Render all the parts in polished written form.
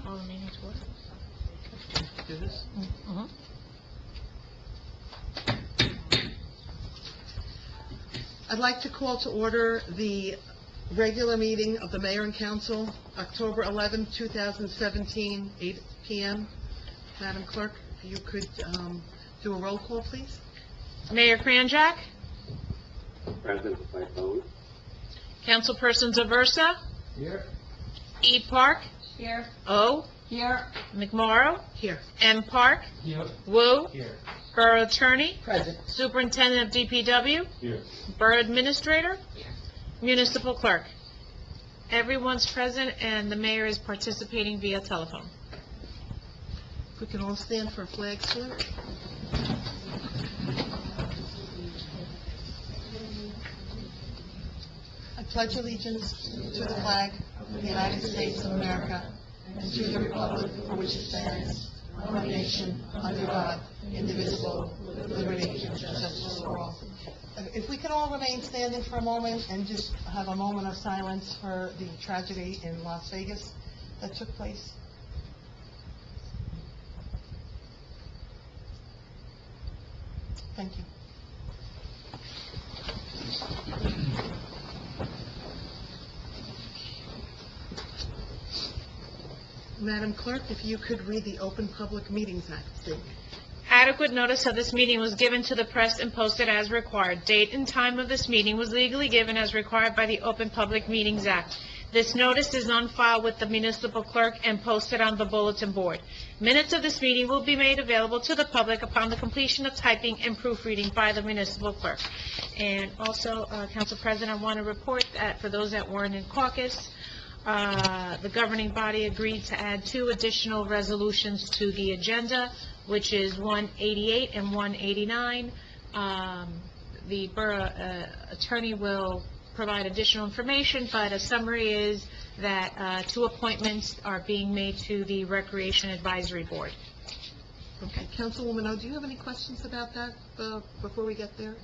call the meeting to order. Do this? I'd like to call to order the regular meeting of the Mayor and Council, October 11, 2017, 8 p.m. Madam Clerk, if you could do a roll call, please. Mayor Kranjak, Present by phone. Councilperson Zaversa, Here. E. Park, Here. O. Here. McMorro, Here. M. Park, Here. Wu, Here. Borough Attorney, Present. Superintendent of DPW, Here. Borough Administrator, Municipal Clerk. Everyone's present, and the mayor is participating via telephone. If we can all stand for a flag salute. I pledge allegiance to the flag of the United States of America and to the republic for which it stands, one nation, under God, indivisible, with liberty and justice for all. If we could all remain standing for a moment and just have a moment of silence for the tragedy in Las Vegas that took place. Thank you. Madam Clerk, if you could read the Open Public Meetings Act statement. Adequate notice of this meeting was given to the press and posted as required. Date and time of this meeting was legally given as required by the Open Public Meetings Act. This notice is on file with the municipal clerk and posted on the bulletin board. Minutes of this meeting will be made available to the public upon the completion of typing and proofreading by the municipal clerk. And also, Council President, I want to report that for those that weren't in caucus, the governing body agreed to add 2 additional resolutions to the agenda, which is 188 and 189. The borough attorney will provide additional information, but a summary is that 2 appointments are being made to the Recreation Advisory Board. Okay, Councilwoman O, do you have any questions about that before we get there?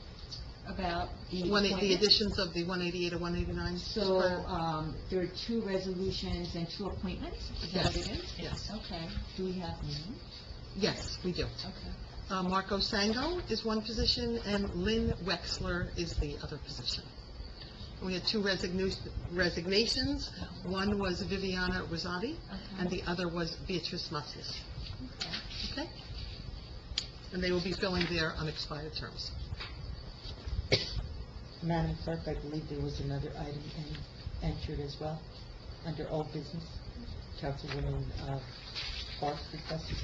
About the The appointments? additions of the 188 or 189? So, there are 2 resolutions and 2 appointments? Is that what it is? Yes. Okay. Do we have names? Yes, we do. Okay. Marco Sango is one position, and Lynn Wexler is the other position. We had 2 resignations. One was Viviana Rosati, and the other was Beatrice Macias. Okay? And they will be filling their unexpired terms. Madam Clerk, I believe there was another item entered as well, under old business. Councilwoman Park requested.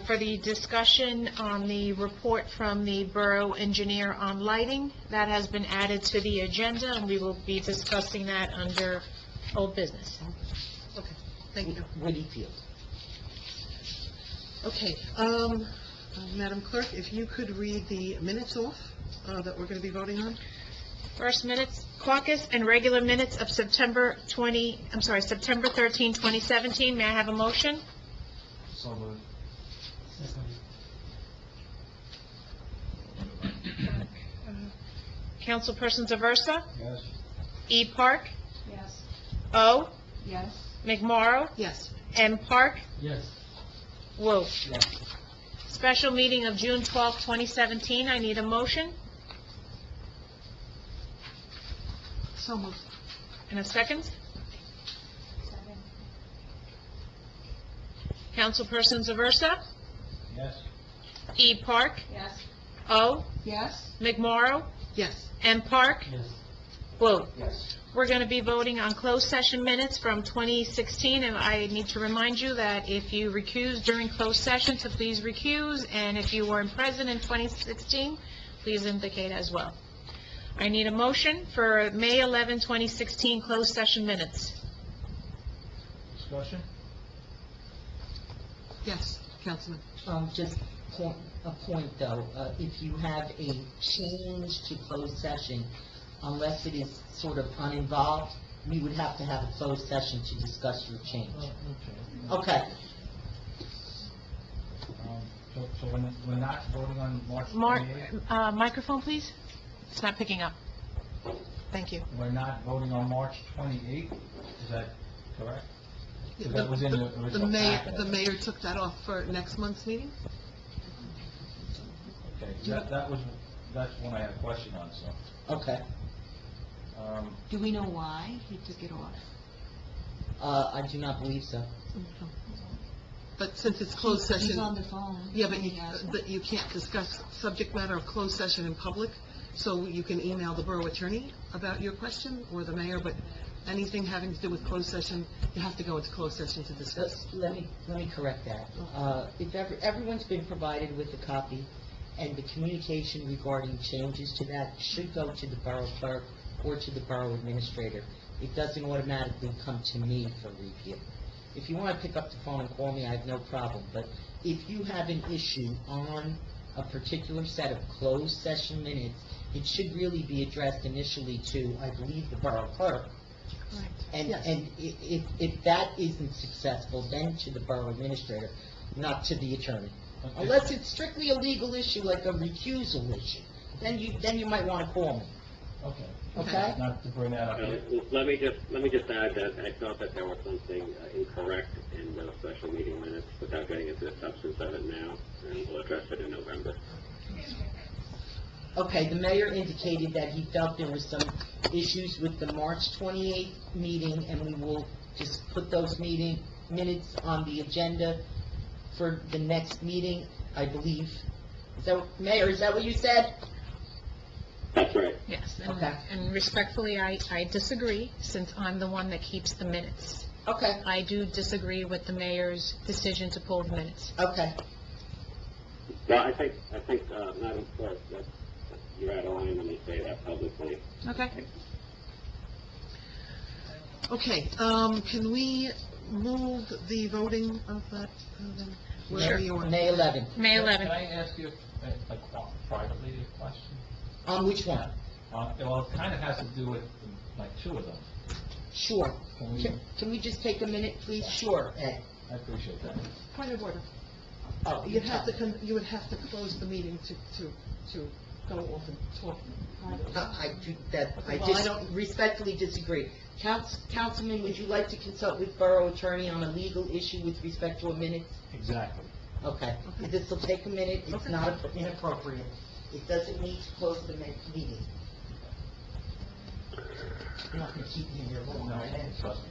For the discussion on the report from the borough engineer on lighting, that has been added to the agenda, and we will be discussing that under old business. Okay, thank you. Woody Field. Okay, Madam Clerk, if you could read the minutes off that we're going to be voting on. First minutes, caucus and regular minutes of September 13, 2017. May I have a motion? So moved. Councilperson Zaversa? Yes. E. Park? Yes. O. Yes. McMorro? Yes. M. Park? Yes. Wu. Yes. Special meeting of June 12, 2017. I need a motion So moved. and a second. Councilperson Zaversa? Yes. E. Park? Yes. O. Yes. McMorro? Yes. M. Park? Yes. Wu. Yes. We're going to be voting on closed session minutes from 2016, and I need to remind you that if you recuse during closed session, to please recuse, and if you weren't present in 2016, please indicate as well. I need a motion for May 11, 2016 closed session minutes. Discussion? Yes, Councilman. Just a point though, if you have a change to closed session, unless it is sort of uninvolved, we would have to have a closed session to discuss your change. Okay. Okay. So we're not voting on March Mark, 28th? microphone, please. It's not picking up. Thank you. We're not voting on March 28th? Is that correct? So that was in the original packet. The mayor took that off for next month's meeting? Okay, that's one I had a question on, so. Okay. Do we know why he took it off? I do not believe so. But since it's closed session... He's on the phone. Yeah, but He asked. you can't discuss subject matter of closed session in public, so you can email the borough attorney about your question, or the mayor, but anything having to do with closed session, you have to go into closed session to discuss. Let me correct that. If everyone's been provided with a copy, and the communication regarding changes to that should go to the borough clerk or to the borough administrator. It doesn't automatically come to me for review. If you want to pick up the phone and call me, I have no problem, but if you have an issue on a particular set of closed session minutes, it should really be addressed initially to, I believe, the borough clerk. And, Yes. and if that isn't successful, then to the borough administrator, not to the attorney. Okay. Unless it's strictly a legal issue, like a recusal issue, then you might want to call me, Okay. okay? Not to bring that up. Let me just add that I thought that there was something incorrect in those special meeting minutes, without getting into the substance of it now, and we'll address it in November. Okay, the mayor indicated that he felt there were some issues with the March 28th meeting, and we will just put those meeting minutes on the agenda for the next meeting, I believe. Mayor, is that what you said? That's right. Yes, Okay. and respectfully, I disagree, since I'm the one that keeps the minutes. Okay, I do disagree with the mayor's decision to pull the minutes. okay. Well, I think, Madam Clerk, that you're out of line when you say that publicly. Okay. Okay, can we move the voting of that, wherever you are? May 11th. May Can 11th. I ask you, privately, a question? On which one? Well, it kind of has to do with, like, two of them. Sure. Can we- Can we just take a minute, please? Sure, Ed. I appreciate that. Point of order. Oh, You would have to close the meeting to go off and talk. I Well, I don't- respectfully disagree. Councilman, would you like to consult with borough attorney on a legal issue with respect to a minute? Exactly. Okay. This will take a minute, it's not inappropriate. It doesn't need to close the meeting. I'm not gonna keep you in your long, No, right? trust me.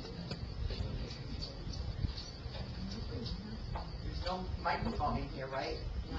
There's no microphone in here, right? No.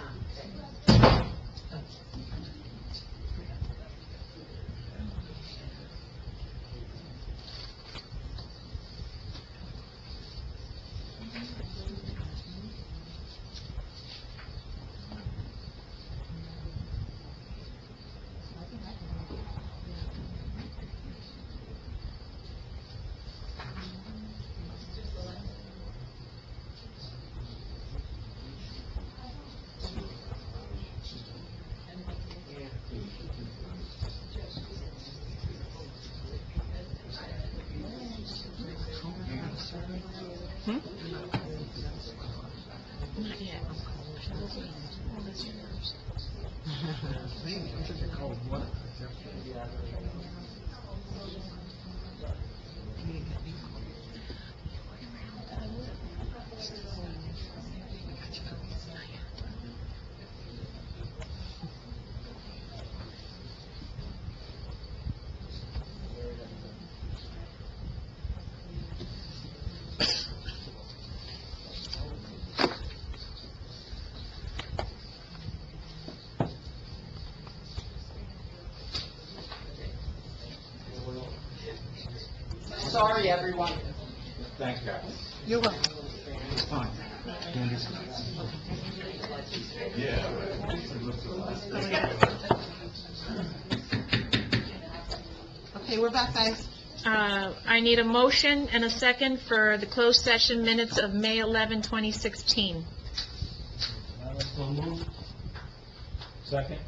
Not yet. Maybe, I'm drinking cold water. Sorry, everyone. Thanks, Kathy. You're welcome. Fine. Okay, we're back, guys. I need a motion and a second for the closed session minutes of May 11, 2016. So moved. Second?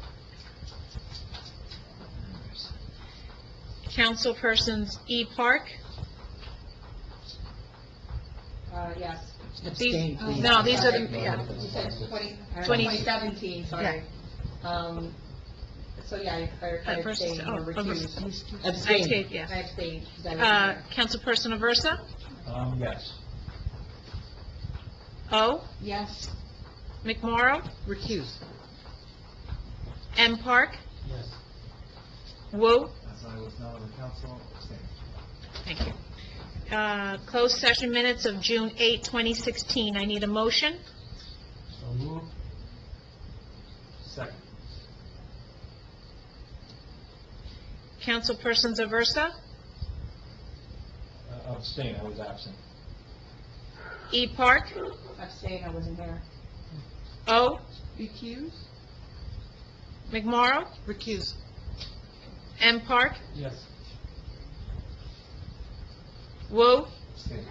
Councilpersons E. Park? Yes. Abstain, please. No, these are the, yeah. You said 2017, 2017, sorry. So, yeah, I abstained or recused. Abstain. Yeah. I abstained, 'cause I wasn't there. Councilperson Aversa? Yes. O. Yes. McMorro, Recuse. M. Park, Yes. Wu. As I was not on the council, abstain. Thank you. Closed session minutes of June 8, 2016. I need a motion. So moved. Second. Councilpersons Aversa, Abstain, I was absent. E. Park, Abstain, I wasn't there. O. Recuse. McMorro, Recuse. M. Park, Yes. Wu. Abstain.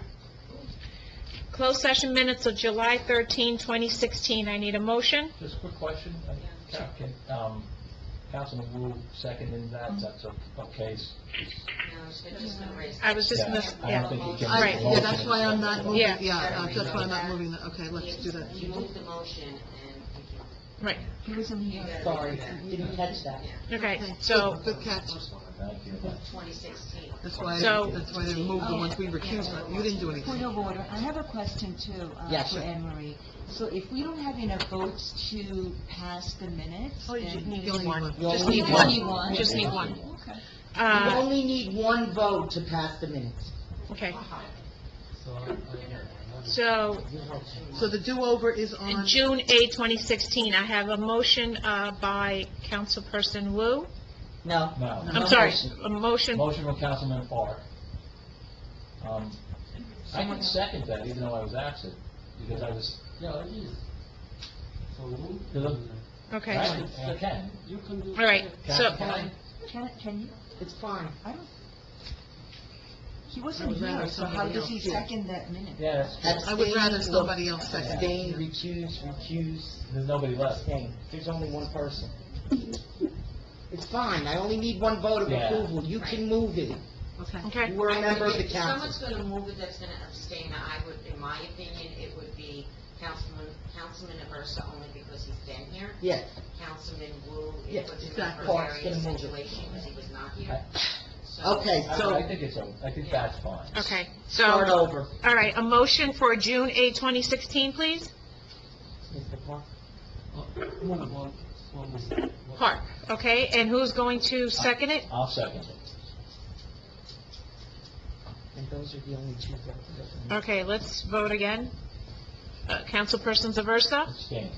Closed session minutes of July 13, 2016. I need a motion. Just a quick question. Can, Councilman Wu seconded that, that's okay? I was just, Yeah, I don't think you can. I- Right. Yeah, that's why I'm not moving, Yeah. that's why I'm not moving that. Okay, let's do that. You moved the motion and right, He wasn't here. Sorry, didn't catch that. okay, Okay, so, Good catch. Thank you. 2016. That's why, So- that's why they moved the ones we recused, but you didn't do Point anything. of order, I have a question too, Yes, for sure. Anne Marie. So if we don't have enough votes to pass the minutes, Oh, you then... need only one. You just only need need one. one. Just need one. Okay. You only need one vote to pass the minutes. Okay. So, So the do-over is on, June 8, 2016, I have a motion by Councilperson Wu. No? No. I'm sorry, a motion, Motion from Councilman Park. I can second that, even though I was absent, because I was, Yeah, it is. because okay, I can. You can do. all right, so, Can you? It's fine. I don't... He wasn't I would rather here, so how somebody does he else do it. second that minute? Yeah, that's, I would rather somebody else second. Abstain, recuse, there's nobody left. abstain. There's only one person. It's fine, I only need one vote of Yeah. approval. You can move it. Okay. okay, You were a member of the If council. someone's gonna move it that's gonna abstain, I would, in my opinion, it would be Councilman Aversa only because he's been here. Yes. Councilman Wu, Yeah, it puts him in a exactly. Park's precarious gonna move it. situation because he was not here. So- Okay, I so, think it's, I think that's fine. okay, start so, over. all right, a motion for June 8, 2016, please? Mr. Park? One. Park, okay, and who's going to second it? I'll second it. And those are the only two votes. Okay, let's vote again. Councilpersons Aversa, Abstain.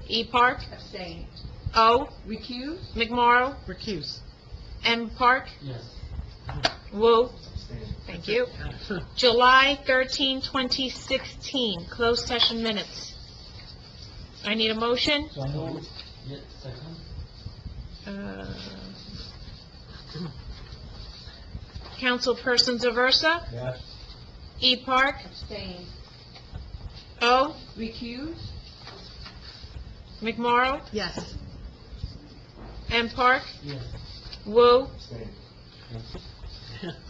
E. Park, Abstain. O. Recuse? McMorro, Recuse. M. Park, Yes. Wu. Abstain. Thank you. July 13, 2016, closed session minutes. I need a motion. So moved. Yeah, second. Councilpersons Aversa, Yes. E. Park, Abstain. O. Recuse? McMorro, Yes. M. Park, Yes. Wu. Abstain.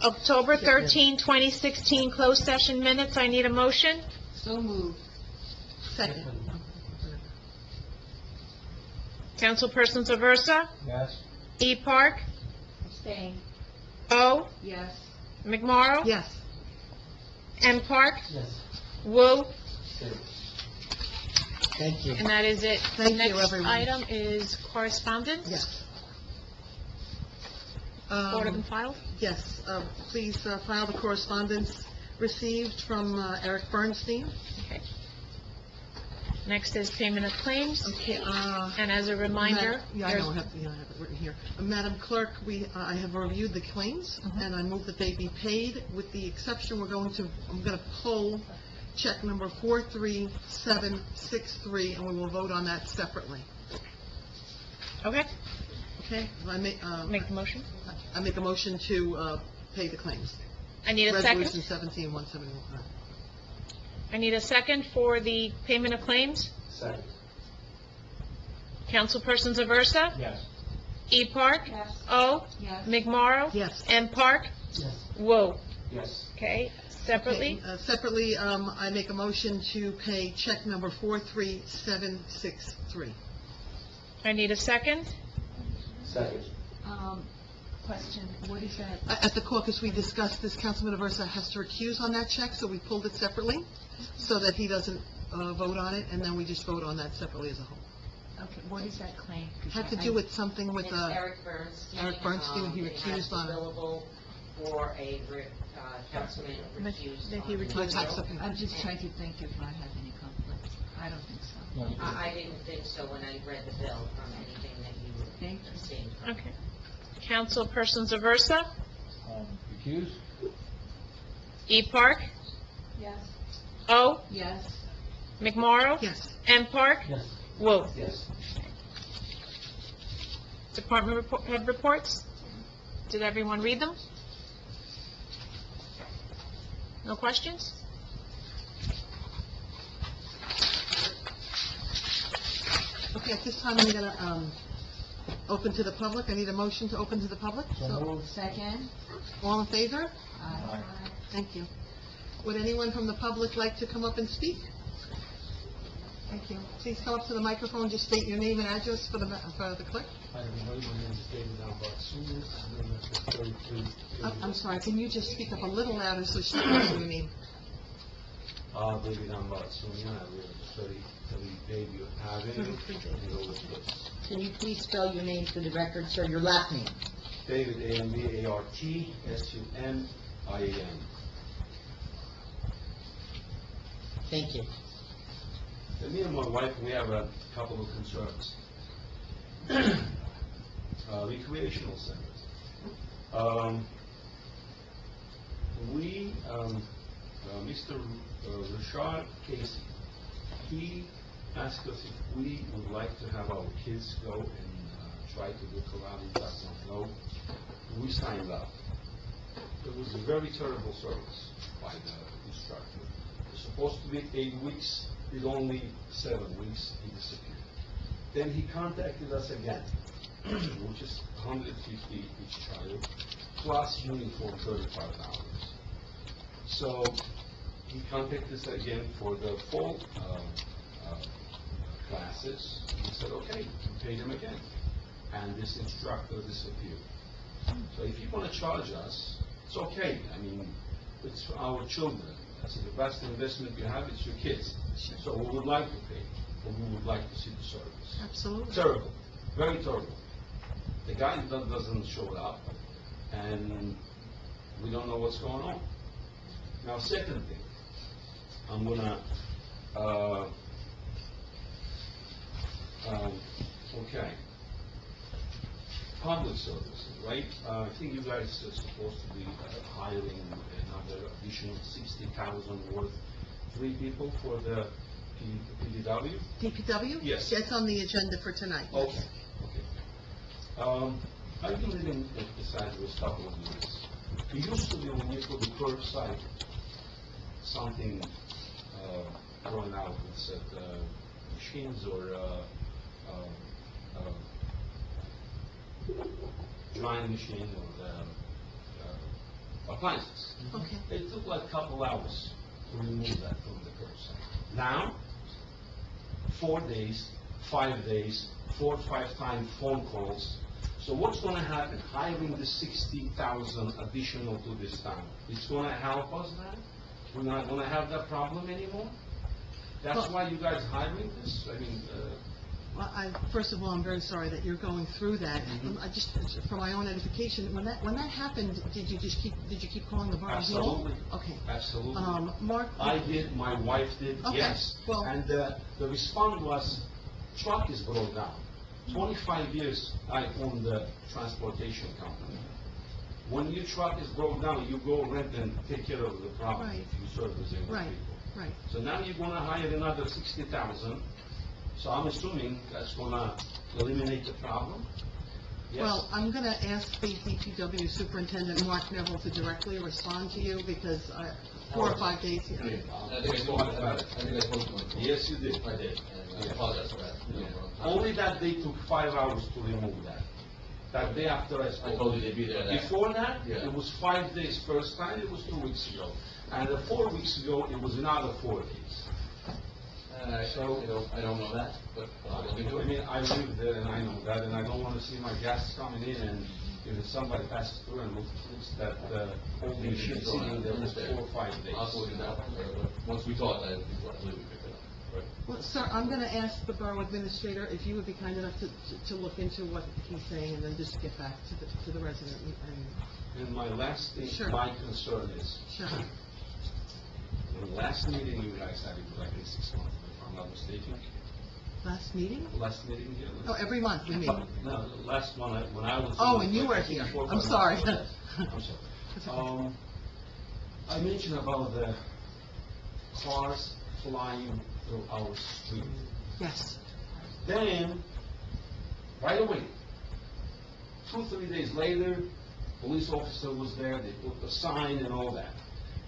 October 13, 2016, closed session minutes. I need a motion. So moved. Second. Councilpersons Aversa, Yes. E. Park, Abstain. O. Yes. McMorro, Yes. M. Park, Yes. Wu. Abstain. Thank you. And that is it. Thank you, Next everyone. item is correspondence. Yes. Ordered and filed. Yes, please file the correspondence received from Eric Bernstein. Okay. Next is payment of claims. Okay, And as a reminder, Yeah, I there's- know, I have it written here. Madam Clerk, I have reviewed the claims, and I move that they be paid, with the exception, I'm going to pull check number 43763, and we will vote on that separately. Okay, Okay? make the motion. I make a motion to pay the claims. I need a second. Resolution 17-171. I need a second for the payment of claims. Second. Councilpersons Aversa, Yes. E. Park, Yes. O. Yes. McMorro, Yes. M. Park, Yes. Wu. Yes. Okay, separately. Okay, Separately, I make a motion to pay check number 43763. I need a second. Second. Question, what is that? At the caucus, we discussed this, Councilman Aversa has to recuse on that check, so we pulled it separately, so that he doesn't vote on it, and then we just vote on that separately as a whole. Okay, what is that claim? 'Cause Had to I- do with something with, It's Eric Bernstein. Eric Bernstein, he It has recused on it. billable for a councilman But- recused. that he on the recused. My tax bill. subcommittee. I'm just trying to think if I have any conflicts. I don't think so. No, you didn't. I didn't think so when I read the bill from anything that you Thank you. abstained from. Okay. Councilpersons Aversa, Recuse? E. Park, Yes. O. Yes. McMorro, Yes. M. Park, Yes. Wu. Yes. Department head reports. Did everyone read them? No questions? Okay, at this time, I'm gonna, open to the public. I need a motion to open to the public. So moved. Second? All in favor? Aye. Thank you. Would anyone from the public like to come up and speak? Thank you. Please come up to the microphone, just state your name and address for the clerk. Hi, everybody, my name is David Alvarez, I live at 32. I'm sorry, can you just speak up a little louder so she can hear your name? David Alvarez, I live at 33 Bayview Avenue. 33 in Lower Cliffs. Can you please spell your name for the record, sir, your last name? David, A-M-V-A-R-T-S-U-M-I-A-N. Thank you. Me and my wife, we have a couple of concerns. Recreational centers. Mr. Richard Casey, he asked us if we would like to have our kids go and try to look around in Duckman Road. We signed up. It was a very terrible service by the instructor. It was supposed to be 8 weeks, it's only 7 weeks, he disappeared. Then he contacted us again, which is $150 each child, plus uniform $35. So he contacted us again for the fall classes. He said, okay, we pay them again. And this instructor disappeared. So if you want to charge us, it's okay. I mean, it's for our children. That's the best investment you have, it's your kids. So we would like to pay, but we would like to see the service. Absolutely. Terrible, very terrible. The guy doesn't show up, and we don't know what's going on. Now, second thing, I'm gonna, okay. Public services, right? I think you guys are supposed to be hiring another additional 60,000 worth, 3 people for the PDW? DPW? Yes. It's on the agenda for tonight. Okay, okay. I've been living at this address a couple of years. It used to be when you put the curbside, something thrown out, it's at machines or drying machine or appliances. Okay. It took like a couple hours to remove that from the curbside. Now, 4 days, 5 days, 4 or 5 times phone calls. So what's going to happen? Hiring the 60,000 additional to this town, it's going to help us then? We're not going to have that problem anymore? That's Well- why you guys hiring this? I mean, Well, first of all, I'm very sorry that you're going through that. I just, for my own edification, when that happened, did you keep calling the bar? Absolutely. Okay. absolutely. Mark? I did, my wife did, Okay, yes. well- And the response was, truck is broke down. 25 years I own the transportation company. When your truck is broke down, you go rent and take care of the problem Right. if you service the Right, people. right. So now you're gonna hire another 60,000, so I'm assuming that's gonna eliminate the problem? Yes. Well, I'm going to ask the DPW Superintendent, Mark Neville, to directly respond to you, because 4 or 5 days, I think I spoke about it. I think I spoke to him. Yes, you did. I did, and I apologize for that. Only that day took 5 hours to remove that. That day after I I spoke. told you they'd be there that. Before that, Yeah. it was 5 days first time, it was 2 weeks ago. And 4 weeks ago, it was another 4 days. I don't know that, but I'll look into I it. mean, I live there and I know that, and I don't want to see my guests coming in and if somebody passes through and looks that old machine sitting there for 4 or 5 days. I'll look it up, but once we talk, I believe we picked it up. Well, sir, I'm going to ask the borough administrator if you would be kind enough to look into what he's saying and then just get back to the resident. And my last thing, Sure. my concern is, Sure. the last meeting you guys had, it was like in 6 months, if I'm not mistaken. Last meeting? Last meeting here? Oh, every month we meet. No, the last one, when I was. Oh, and you were here. I'm sorry. I'm sorry. I mentioned about the cars flying through our street. Yes. Then, right away, 2-3 days later, police officer was there, they put the sign and all that.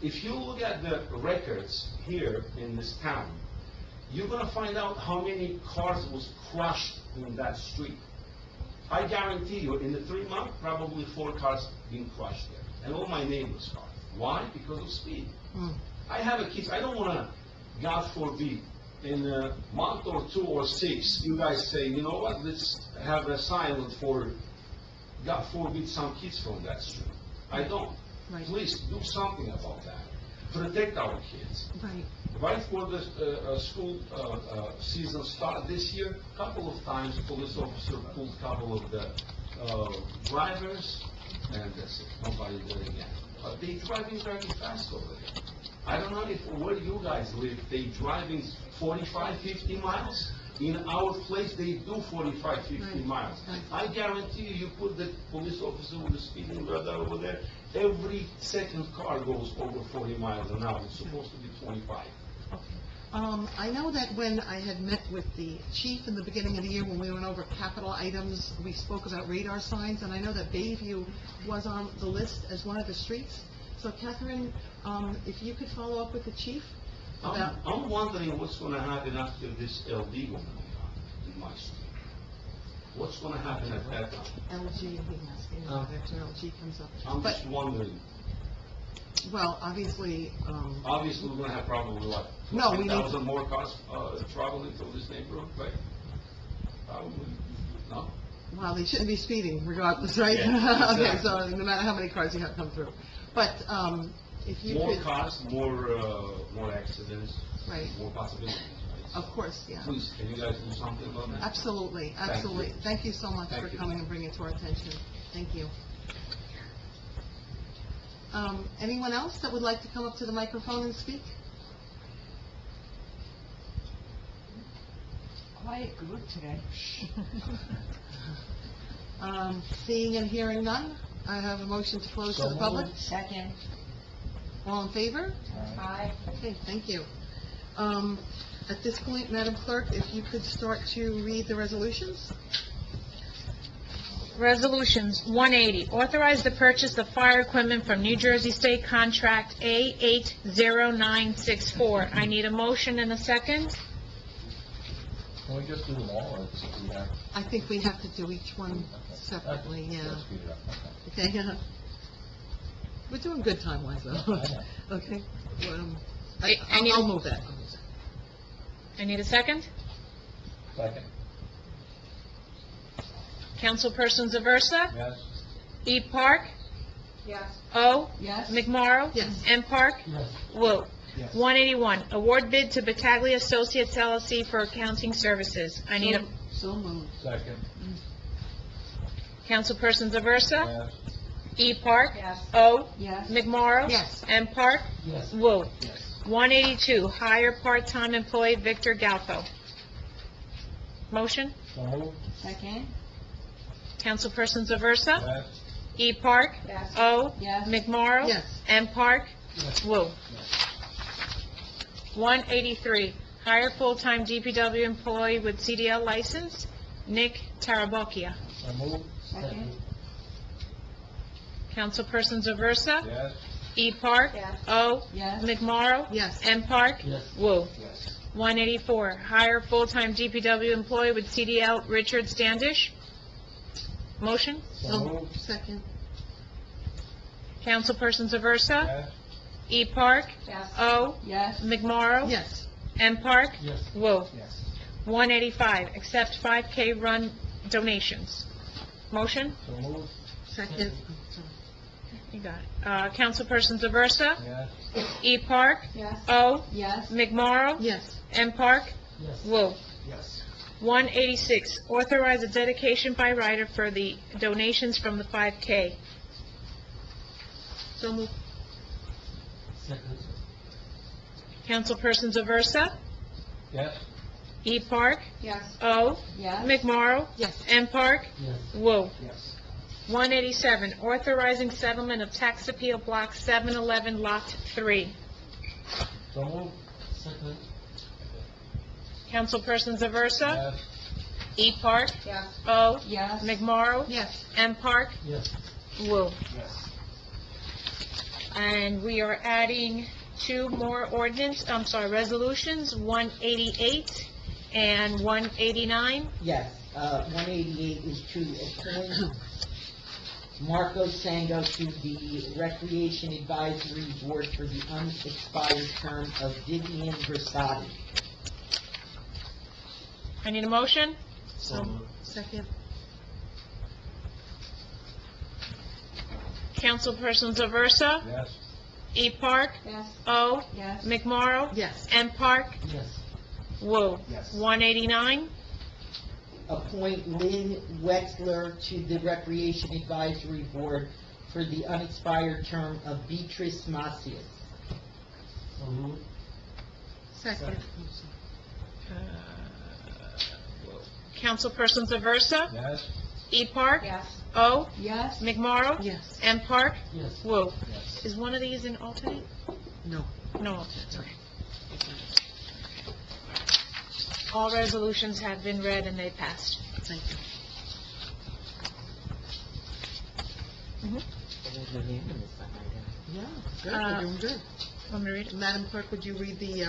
If you look at the records here in this town, you're gonna find out how many cars was crushed in that street. I guarantee you, in the 3 months, probably 4 cars being crushed there, and all my neighbors' cars. Why? Because of speed. I have a kid, I don't wanna, God forbid, in a month or 2 or 6, you guys say, you know what, let's have a silent for, God forbid, some kids from that street. I don't. Right. Please, do something about that. Protect our kids. Right. Right for the school season start this year, couple of times, police officer pulled a couple of the drivers, and that's it, nobody did it again. But they driving very fast over there. I don't know if where you guys live, they driving 45, 50 miles. In our place, they do 45, 50 Right. miles. Right. I guarantee you put the police officer with the speeding radar over there, every second car goes over 40 miles an hour. It's supposed to be 25. I know that when I had met with the chief in the beginning of the year, when we went over capital items, we spoke about radar signs, and I know that Bayview was on the list as one of the streets. So Catherine, if you could follow up with the chief about... I'm wondering what's gonna happen after this LD going on in my street. What's gonna happen at that time? LG, he has, you know, after LG comes up. I'm But, just wondering. well, obviously, Obviously, we're gonna have probably what? No, we need- 10,000 more cars, traveling through this neighborhood, right? Probably, no? well, they shouldn't be speeding regardless, right? Yeah, Okay, exactly. so no matter how many cars you have come through. But, if you More could... cars, more accidents, Right. more possibilities, right? Of course, yeah. Please, can you guys do something about that? Absolutely, Thank you. absolutely. Thank you so much Thank for you. coming and bringing it to our attention. Thank you. Anyone else that would like to come up to the microphone and speak? Quiet group today. Seeing and hearing none, I have a motion to close to the public. Second. All in favor? Aye. Okay, thank you. At this point, Madam Clerk, if you could start to read the resolutions? Resolutions 180, authorize the purchase of fire equipment from New Jersey State Contract A80964. I need a motion and a second. Can we just do them all, or just do that? I think we have to do each one separately, yeah. Let's speed it up, okay. Okay, yeah. We're doing good time-wise, though. I know. Okay. I need a- I'll move that. I need a second. Second, Councilpersons Aversa, yes? E. Park, Yes. O. Yes. McMorro. Yes. M. Park. Yes. Woo. Yes. 181, award bid to Battaglia Associates LLC for accounting services. I need a, So moved. Second, Councilpersons Aversa, yes? E. Park. Yes. O. Yes. McMorro. Yes. M. Park. Yes. Woo. Yes. 182, hire part-time employee Victor Galpo. Motion? So moved, Second. Councilpersons Aversa, yes? E. Park. Yes. O. Yes. McMorro. Yes. M. Park. Yes. Woo. Yes. 183, hire full-time DPW employee with CDL license, Nick Tarabokia. So moved. Second. Councilpersons Aversa, Yes? E. Park. Yes. O. Yes. McMorro. Yes. M. Park. Yes. Woo. Yes. 184, hire full-time DPW employee with CDL Richard Standish. Motion? So moved, Second. Councilpersons Aversa, yes? E. Park. Yes. O. Yes. McMorro. Yes. M. Park. Yes. Woo. Yes. 185, accept 5K run donations. Motion? So moved, Second. You got it. Councilperson Zaversa? Yes. E. Park? Yes. O. Yes. McMorro? Yes. M. Park? Yes. Woo. Yes. 186, authorize a dedication by writer for the donations from the 5K. So moved. Second. Councilperson Zaversa? Yes. E. Park? Yes. O. Yes. McMorro? Yes. M. Park? Yes. Woo. Yes. 187, authorizing settlement of tax appeal block 711, lot 3. So moved. Second. Councilperson Zaversa? Yes. E. Park? Yes. O. Yes. McMorro? Yes. M. Park? Yes. Woo. Yes. And we are adding two more resolutions, 188 and 189. Yes, 188 is to appoint Marco Sango to the Recreation Advisory Board for the unexpired term of Vivian Versati. I need a motion? So moved. Second. Councilperson Zaversa? Yes. E. Park? Yes. O. Yes. McMorro? Yes. M. Park? Yes. Woo. Yes. 189. Appoint Lynn Wexler to the Recreation Advisory Board for the unexpired term of Beatrice Macias. So moved. Second. Councilperson Zaversa? Yes. E. Park? Yes. O. Yes. McMorro? Yes. M. Park? Yes. Woo. Yes. Is one of these an alternate? No. No alternate, okay. All resolutions have been read and they passed. Thank you. Yeah, good, Uh, we're doing good. Want me to read it? Madam Clerk, would you read the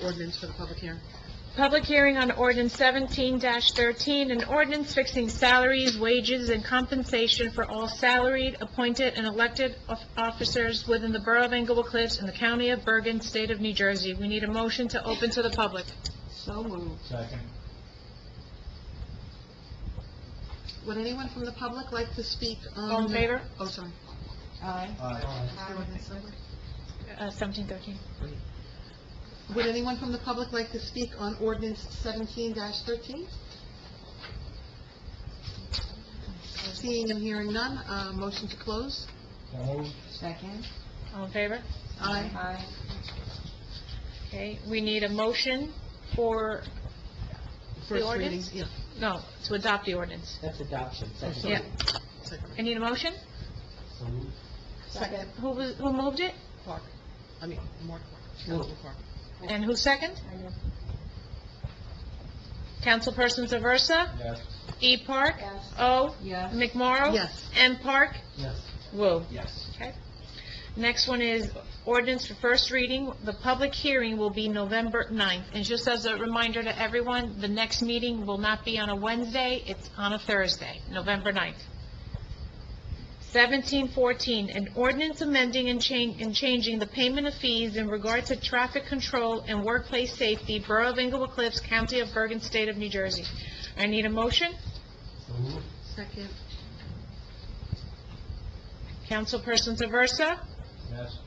ordinance for the public hearing? Public hearing on ordinance 17-13, an ordinance fixing salaries, wages, and compensation for all salaried, appointed, and elected officers within the Borough of Englewood Cliffs in the County of Bergen, State of New Jersey. We need a motion to open to the public. So moved. Second. Would anyone from the public like to speak on... All in favor? Oh, sorry. Aye. Aye. The ordinance number? 17-13. Would anyone from the public like to speak on ordinance 17-13? Seeing and hearing none, motion to close? So moved. Second. All in favor? Aye. Aye. Okay, we need a motion for, First reading, ordinance? yeah. no, to adopt the ordinance. That's adoption, second. Yeah. Second. I need a motion? So moved. Second. Who moved it? Park. I mean, Mark Park. Councilman Park. And who second? Councilperson Zaversa? Yes. E. Park? Yes. O. Yes. McMorro? Yes. M. Park? Yes. Woo. Yes. Okay. Next one is ordinance for first reading. The public hearing will be November 9th. And just as a reminder to everyone, the next meeting will not be on a Wednesday, it's on a Thursday, November 9th. 1714, an ordinance amending and changing the payment of fees in regard to traffic control and workplace safety, Borough of Englewood Cliffs, County of Bergen, State of New Jersey. I need a motion. So moved. Second. Councilperson Zaversa? Yes.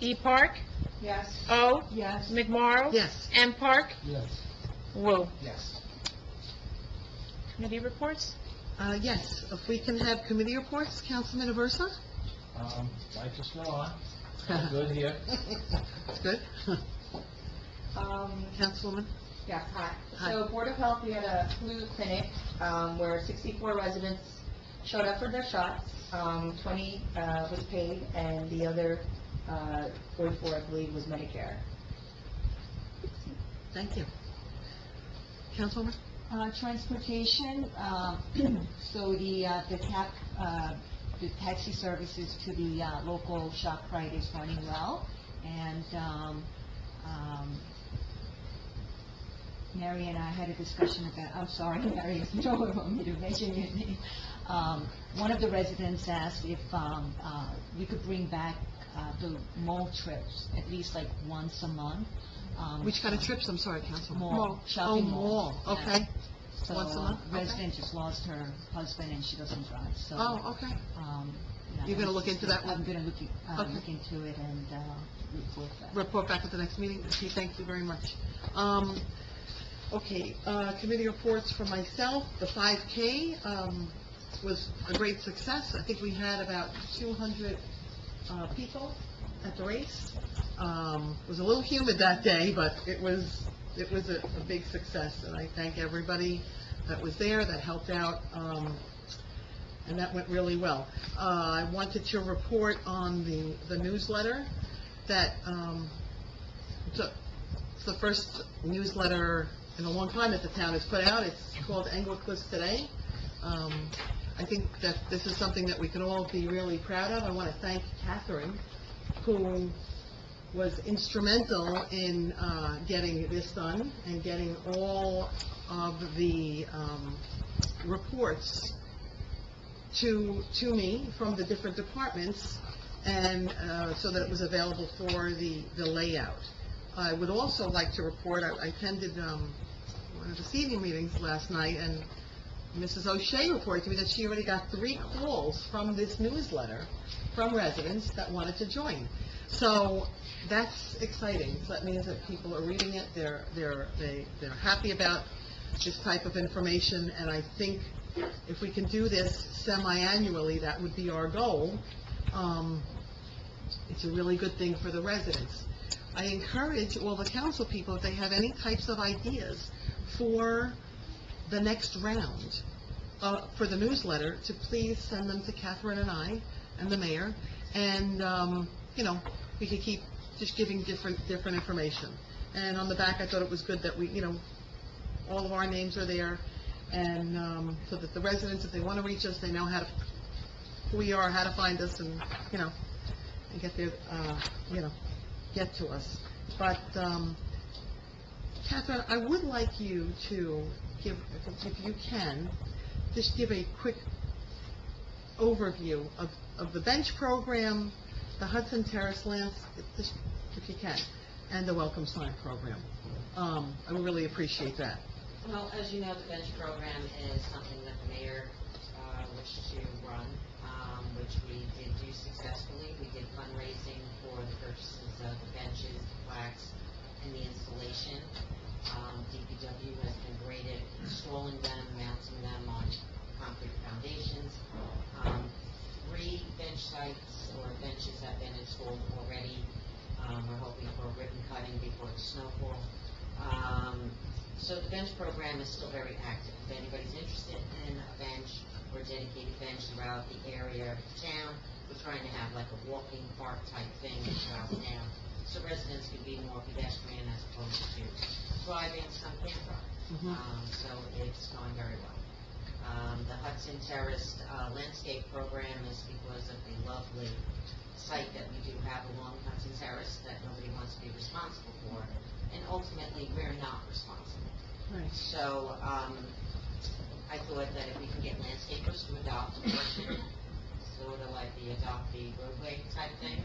E. Park? Yes. O. Yes. McMorro? Yes. M. Park? Yes. Woo. Yes. Committee reports? Yes, if we can have committee reports, Councilman Aversa? Life is still on. Good here. Good. Um, Councilwoman? yeah, hi. Hi. So Board of Health, we had a flu clinic, where 64 residents showed up for their shots. 20, was paid, and the other, 44, I believe, was Medicare. Thank you. Councilwoman? Transportation, so the taxi services to the local ShopRite is running well, and Mary and I had a discussion about, I'm sorry, Mary, if you don't want me to mention your name. One of the residents asked if we could bring back the mall trips, at least like once a month. Which kind of trips? I'm sorry, Councilwoman. Mall, shopping mall. Oh, mall, Yeah. okay. So, Once a month? Okay. resident just lost her husband and she doesn't drive, so. Oh, okay. You're gonna look into that one? I'm gonna look Okay. into it and, report back. Report back at the next meeting. Okay, thank you very much. Okay, committee reports for myself. The 5K, was a great success. I think we had about 200, people at the race. It was a little humid that day, but it was a big success, and I thank everybody that was there, that helped out, and that went really well. I wanted to report on the newsletter that, it's the first newsletter in a long time that the town has put out. It's called Englewood Cliffs Today. I think that this is something that we can all be really proud of. I want to thank Catherine, who was instrumental in getting this done and getting all of the reports to me from the different departments, and so that it was available for the layout. I would also like to report, I attended one of the senior meetings last night, and Mrs. O'Shea reported to me that she already got 3 calls from this newsletter from residents that wanted to join. So that's exciting. So that means that people are reading it, they're happy about this type of information, and I think if we can do this semi-annually, that would be our goal. It's a really good thing for the residents. I encourage all the council people, if they have any types of ideas for the next round, for the newsletter, to please send them to Catherine and I and the mayor, and, we could keep just giving different information. And on the back, I thought it was good that we, all of our names are there, and so that the residents, if they want to reach us, they know who we are, how to find us, and, and get their, get to us. But, Catherine, I would like you to give, if you can, just give a quick overview of the bench program, the Hudson Terrace lands, just if you can, and the Welcome Sign program. I would really appreciate that. Well, as you know, the bench program is something that the mayor wished to run, which we did do successfully. We did fundraising for the purchases of the benches, the plaques, and the installation. DPW has been great at installing them, mounting them on concrete foundations. 3 bench sites or benches have been installed already. We're hoping for a ribbon cutting before the snowfall. So the bench program is still very active. If anybody's interested in a bench or a dedicated bench throughout the area of town, we're trying to have like a walking park type thing throughout town, so residents can be more pedestrian as opposed to driving. Some can't drive. So it's going very well. The Hudson Terrace landscape program is because of the lovely site that we do have along Hudson Terrace that nobody wants to be responsible for, and ultimately we're not responsible. Right. So I thought that if we can get landscapers to adopt a portion, sort of like the adopt the roadway type thing,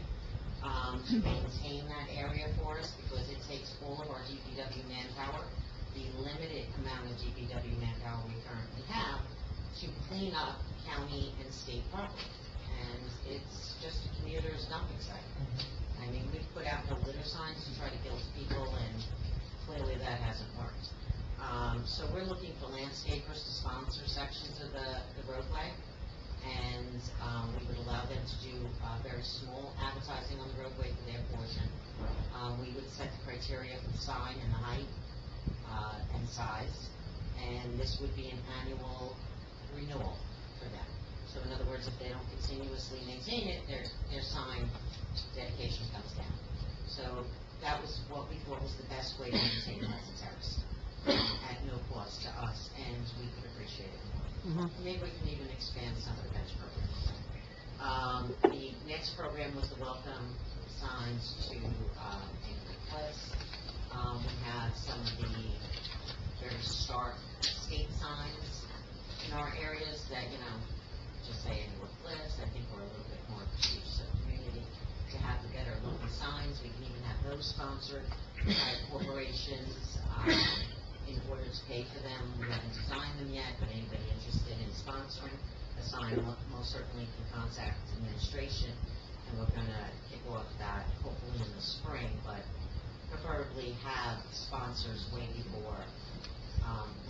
to maintain that area for us, because it takes all of our DPW manpower, the limited amount of DPW manpower we currently have, to clean up county and state property. And it's just a commuter's dumping site. I mean, we've put out no litter signs to try to guilt people, and clearly that hasn't worked. So we're looking for landscapers to sponsor sections of the roadway, and we would allow them to do very small advertising on the roadway for their portion. We would set the criteria for the sign and the height and size, and this would be an annual renewal for them. So in other words, if they don't continuously maintain it, their sign dedication comes down. So that was what we thought was the best way to maintain Hudson Terrace at no cost to us, and we could appreciate it more. Maybe we can even expand some of the bench programs. The next program was the welcome signs to Englewood Cliffs. We have some of the very stark skate signs in our areas that, just say Englewood Cliffs. I think we're a little bit more prestigious of a community to have the better looking signs. We can even have those sponsored by corporations. In order to pay for them, we haven't designed them yet, but anybody interested in sponsoring assign, most certainly can contact administration, and we're gonna kick off that hopefully in the spring, but preferably have sponsors way before,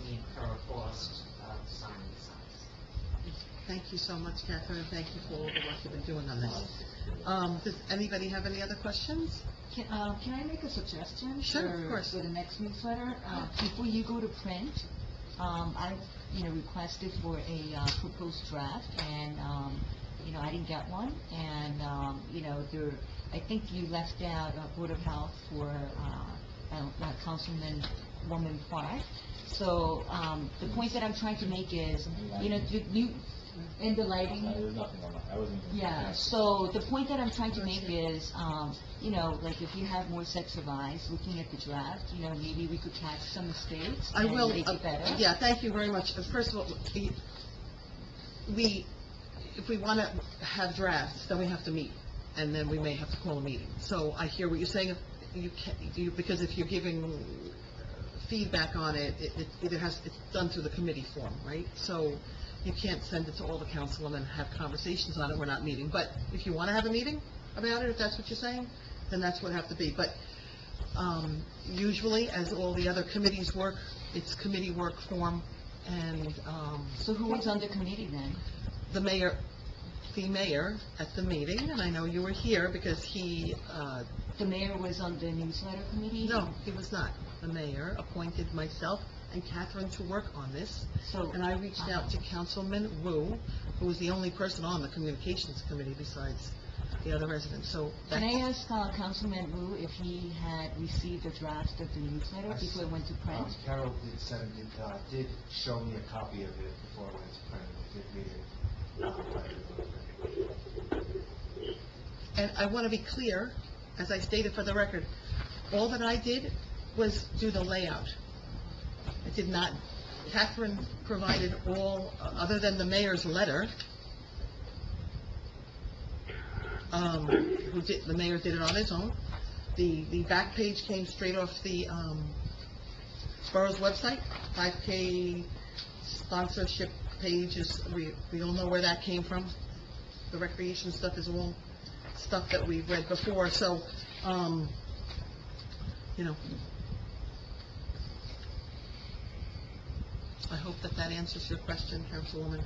we incur a cost of signing the signs. Thank you so much, Catherine, and thank you for all the work you've been doing on this. Does anybody have any other questions? Can I make a suggestion? Sure, of course. For the next newsletter? Before you go to print, I, requested for a proposed draft, and, I didn't get one, and, I think you left out Board of Health for, Councilwoman Park. So, the point that I'm trying to make is, you, in the lighting, There's nothing on that, I wasn't even... yeah, so the point that I'm trying to make is, like if you have more sets of eyes looking at the draft, maybe we could catch some mistakes I will, and make it better. yeah, thank you very much. First of all, if we want to have drafts, then we have to meet, and then we may have to call a meeting. So I hear what you're saying, because if you're giving feedback on it, it's done through the committee form, right? So you can't send it to all the councilmen and have conversations on it, we're not meeting. But if you want to have a meeting about it, if that's what you're saying, then that's what it have to be. But usually, as all the other committees work, it's committee work form, and So who was on the committee then? the mayor at the meeting, and I know you were here because he, The mayor was on the newsletter committee? no, he was not. The mayor appointed myself and Catherine to work on this, So, and I reached out to Councilman Wu, who was the only person on the communications committee besides the other residents, so Can that's... I ask Councilman Wu if he had received a draft of the newsletter before it went to print? Carol did send it, did show me a copy of it before it went to print. I did read it. And I want to be clear, as I stated for the record, all that I did was do the layout. I did not, Catherine provided all, other than the mayor's letter, the mayor did it on his own. The back page came straight off the borough's website, 5K sponsorship pages, we all know where that came from. The recreation stuff is all stuff that we've read before, so, I hope that answers your question, Councilwoman.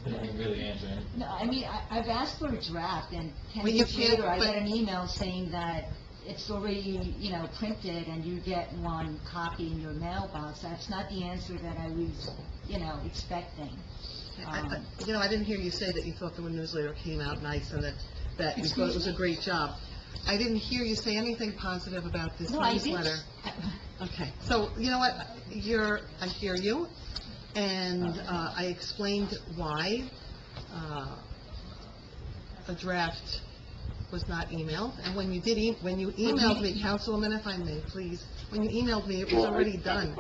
Didn't really answer it. No, I mean, I've asked for a draft, and 10 Well, you days can't, later, I but- got an email saying that it's already, printed, and you get one copy in your mailbox. That's not the answer that I was, expecting. I didn't hear you say that you thought the newsletter came out nice and that you thought it was a great job. I didn't hear you say anything positive about this No, I newsletter. did. Okay, so, you know what, I hear you, and I explained why a draft was not emailed, and when you emailed me, Councilwoman, if I may, please, when you emailed me, it was already done.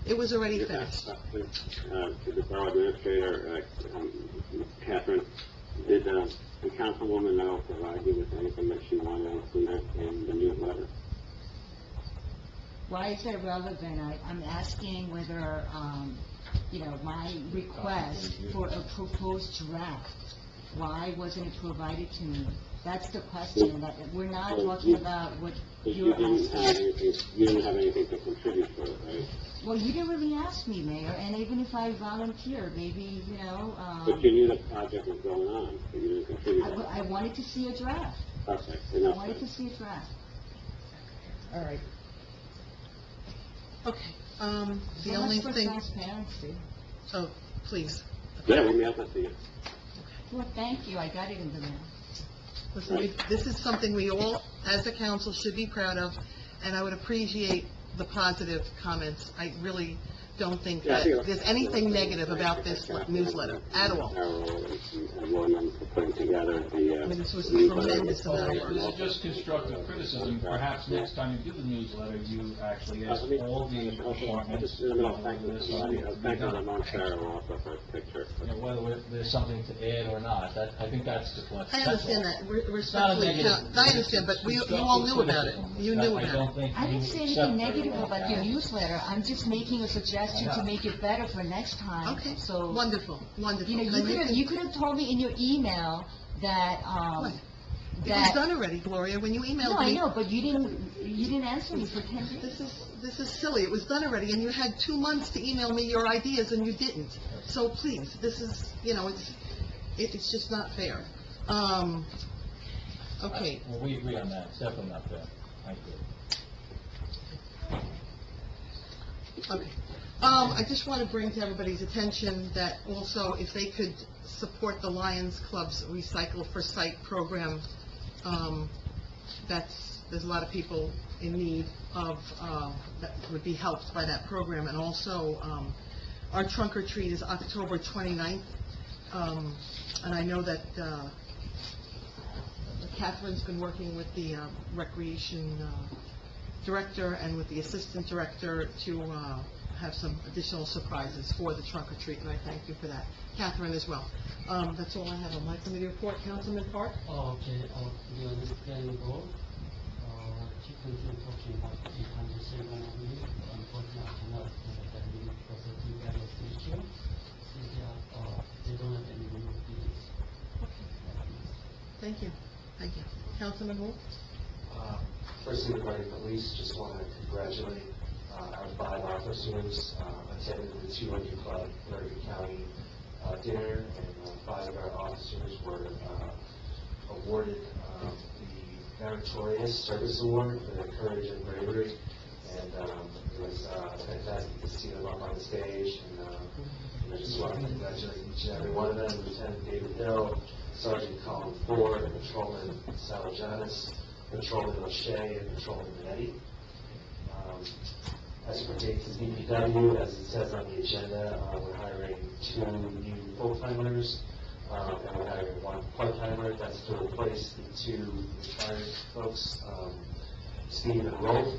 It was already finished. To the borough administrator, Catherine, did the councilwoman now provide you with anything that she wanted to include in the newsletter? Why is that relevant? I'm asking whether, my request for a proposed draft, why wasn't it provided to me? That's the question, that we're not talking about what you're asking. You didn't have anything to contribute for it, right? Well, you didn't really ask me, Mayor, and even if I volunteer, maybe, But you knew the project was going on, but you didn't contribute. I wanted to see a draft. Okay, I enough. wanted to see a draft. All right. Okay, the So only much for thing, transparency. oh, please. Yeah, we mailed that to you. Well, thank you, I got it in the mail. Listen, this is something we all, as a council, should be proud of, and I would appreciate the positive comments. I really don't think that there's anything negative about this newsletter, at all. And William for putting together I mean, this was a tremendous amount of This work. is just constructive criticism. Perhaps next time you do the newsletter, you actually ask all the departments, Thank you to Montero also for his picture. whether there's something to add or not. I think that's the question. I understand That's that, all. respectfully, It's not a negative. I understand, but you all knew about it. You knew I about don't it. think I didn't you say anything accept negative very well about your that. newsletter, I'm just making a suggestion asked you to make it better for next time. Okay, So, wonderful, wonderful. you know, you could have told me in your email that, What? It was that... done already, Gloria, when you emailed No, me. I know, but you didn't answer me for 10 days. This is silly. It was done already, and you had 2 months to email me your ideas, and you didn't. So please, this is, you know, it's just not fair. Okay, Well, we agree on that, it's definitely not fair. I agree. okay. I just want to bring to everybody's attention that also, if they could support the Lions Club's Recycle for Site program, there's a lot of people in need of, that would be helped by that program. And also, our trunk or treat is October 29th. And I know that Catherine's been working with the recreation director and with the assistant director to have some additional surprises for the trunk or treat, and I thank you for that. Catherine as well. That's all I have on my committee report. Councilman Park? Okay, the understanding goal, keep continue talking about the 807 Avenue. Unfortunately, I cannot attend that meeting because of the various issues. Since they don't have any new meetings. Thank you. Thank you. Councilman Wu? Firstly, regarding police, just want to congratulate our 5 officers attended the 200 Club Bergen County dinner, and 5 of our officers were awarded the Meritorious Service Award for their courage and bravery, and it was fantastic to see them up on the stage, and I just want to congratulate each and every one of them, Lieutenant David Hill, Sergeant Colin Ford, Patrolman Salajanis, Patrolman O'Shea, and Patrolman Minetti. As it pertains to DPW, as it says on the agenda, we're hiring 2 new full-timers, and we're hiring 1 part-timer. That's to replace the 2 retired folks, Steve and Rolf,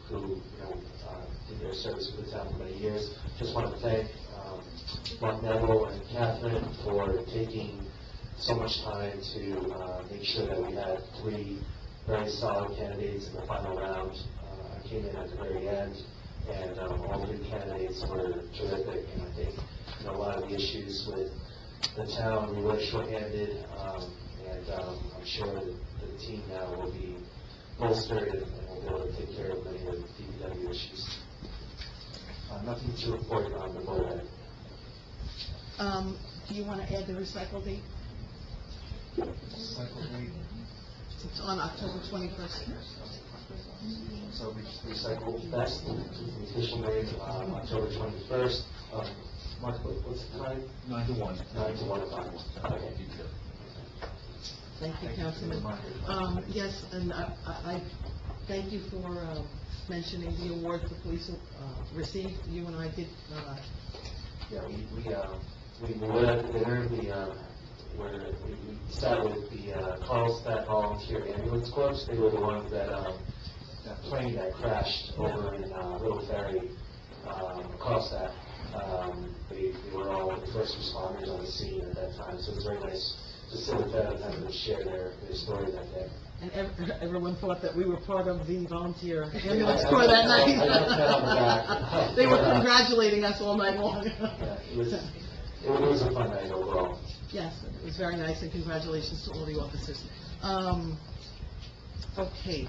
who did their service for the town for many years. Just want to thank Mark Neville and Catherine for taking so much time to make sure that we had 3 very solid candidates in the final round. I came in at the very end, and all 3 candidates were terrific, and I think a lot of the issues with the town, we were short-handed, and I'm sure that the team now will be bolstered and will be able to take care of many of the DPW issues. Nothing to report on the board. Do you want to add the recycle date? Cycle date. It's on October 21st. So we recycle best, the official name, October 21st. Mark, what's the time? 9 to 1. 9 to 1 o'clock. Okay. Thank you, Councilman. Yes, and I thank you for mentioning the award the police received. You and I did. Yeah, we were at the dinner. We sat with the Carlstadt Volunteer Ambulance Corps. They were the ones that plane that crashed over in Little Ferry, Carlstadt. They were all the first responders on the scene at that time, so it's very nice to sit with them and have them share their story that day. And everyone thought that we were part of the volunteer ambulance corps that night. I got that on the back. They were congratulating us all night long. Yeah, it was a fun night overall. Yes, it was very nice, and congratulations to all the officers. Okay,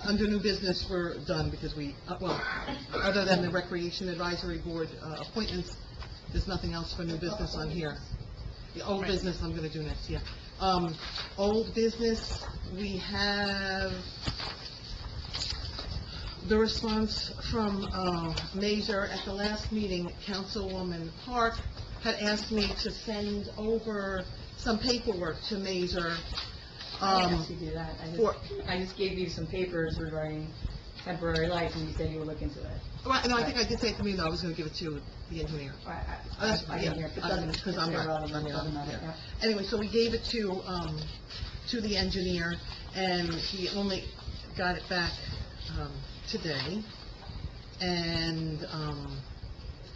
under new business, we're done, because well, other than the Recreation Advisory Board appointments, there's nothing else for new business on here. The old business I'm going to do next, yeah. Old business, we have the response from Mazer. At the last meeting, Councilwoman Park had asked me to send over some paperwork to Mazer. I didn't ask you to do that. I just gave you some papers regarding temporary lights, and you said you would look into it. Right, no, I think I did say to me, though, I was going to give it to the engineer. I didn't hear, if it doesn't, Because I'm not, relevant, it doesn't matter, yeah. Anyway, so we gave it to the engineer, and he only got it back today. And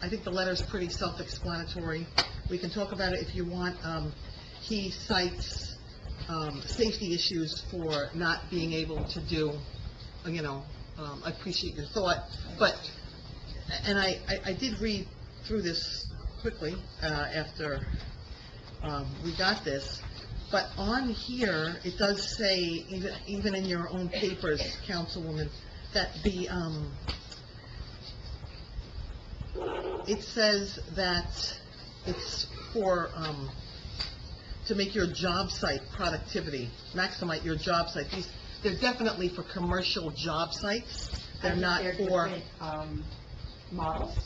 I think the letter's pretty self-explanatory. We can talk about it if you want. He cites safety issues for not being able to do, I appreciate your thought, but and I did read through this quickly, after, we got this, but on here, it does say, even in your own papers, Councilwoman, that it says that it's for, to make your job site productivity, maximize your job site. They're definitely for commercial job sites. They're not They're for, different, models.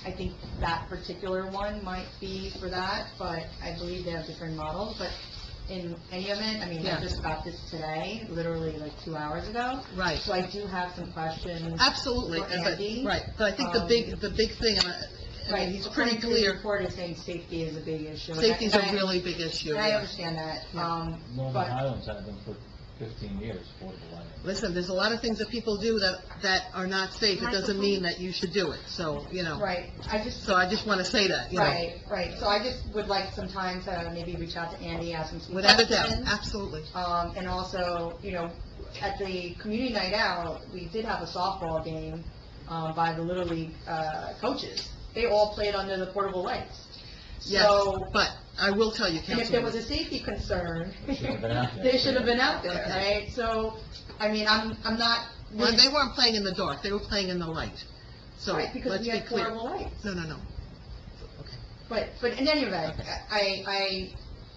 I think that particular one might be for that, but I believe they have different models. But in any event, I mean, Yeah. I just got this today, literally like 2 hours ago. right. So I do have some questions. Absolutely, For but, Andy. right, but I think the big thing, I mean, he's pretty According to the clear, report, is saying safety is a big issue. And safety's and a really big issue. And I yeah. understand that, Yeah. Northern but, Highlands had them for 15 years, affordable lighting. Listen, there's a lot of things that people do that are not safe, it doesn't mean that you should do it, so, right, so I just want to say that, right. So I just would like some time to maybe reach out to Andy, ask him some Without a questions. doubt, absolutely. And also, at the community night out, we did have a softball game, by the Little League, coaches. They all played under the portable lights. Yes, So, but I will tell you, and if there was Councilwoman, a safety concern, They should have been out there. they should have been out there, Okay. right? So, I mean, I'm not. well, they weren't playing in the dark, they were playing in the light, so, Right, because let's we be had clear. portable lights. No. But in any event, I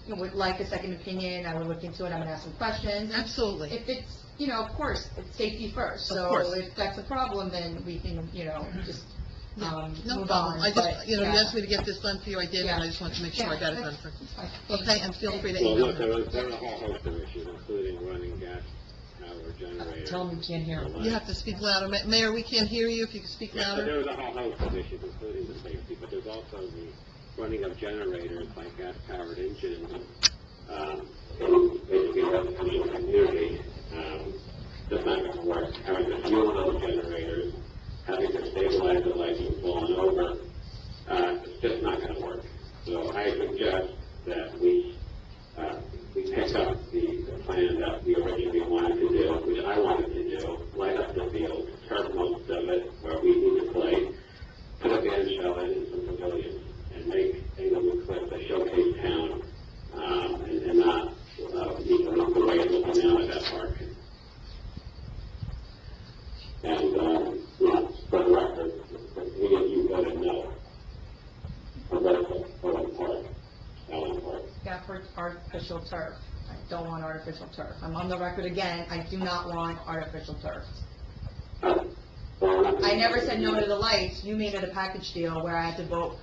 would like a second opinion, I would look into it, I'm gonna ask some questions. And Absolutely. if it's, of course, it's safety first. Of course. So if that's a problem, then we can, just, No move problem, on. I just, But, you yeah. asked me to get this done for you, I did, and I just wanted to make sure I got it done for That's fine. Okay, and feel free to Well, email look, there me. were a whole host of issues, including running gas-powered generators. Tell them we can't hear them. You have to speak louder. Mayor, we can't hear you, if you could speak Yeah, but louder. there was a whole host of issues, including the safety, but there's also the running of generators by gas-powered engines, basically residential community, that's not going to work. Having to fuel those generators, having to stabilize the lights from falling over, it's just not going to work. So I suggest that we pick up the plan that we originally wanted to do, which I wanted to do, light up the field, turf most of it where we need to play, put a band shell in some pavilions, and make Englewood Cliff a showcase town, and not look the way it's looking now at that park. And, for the record, you voted no. For Redwood Park, Allen Park. Yeah, for artificial turf. I don't want artificial turf. I'm on the record again, I do not want artificial turf. I never said no to the lights, you made it a package deal where I had to vote,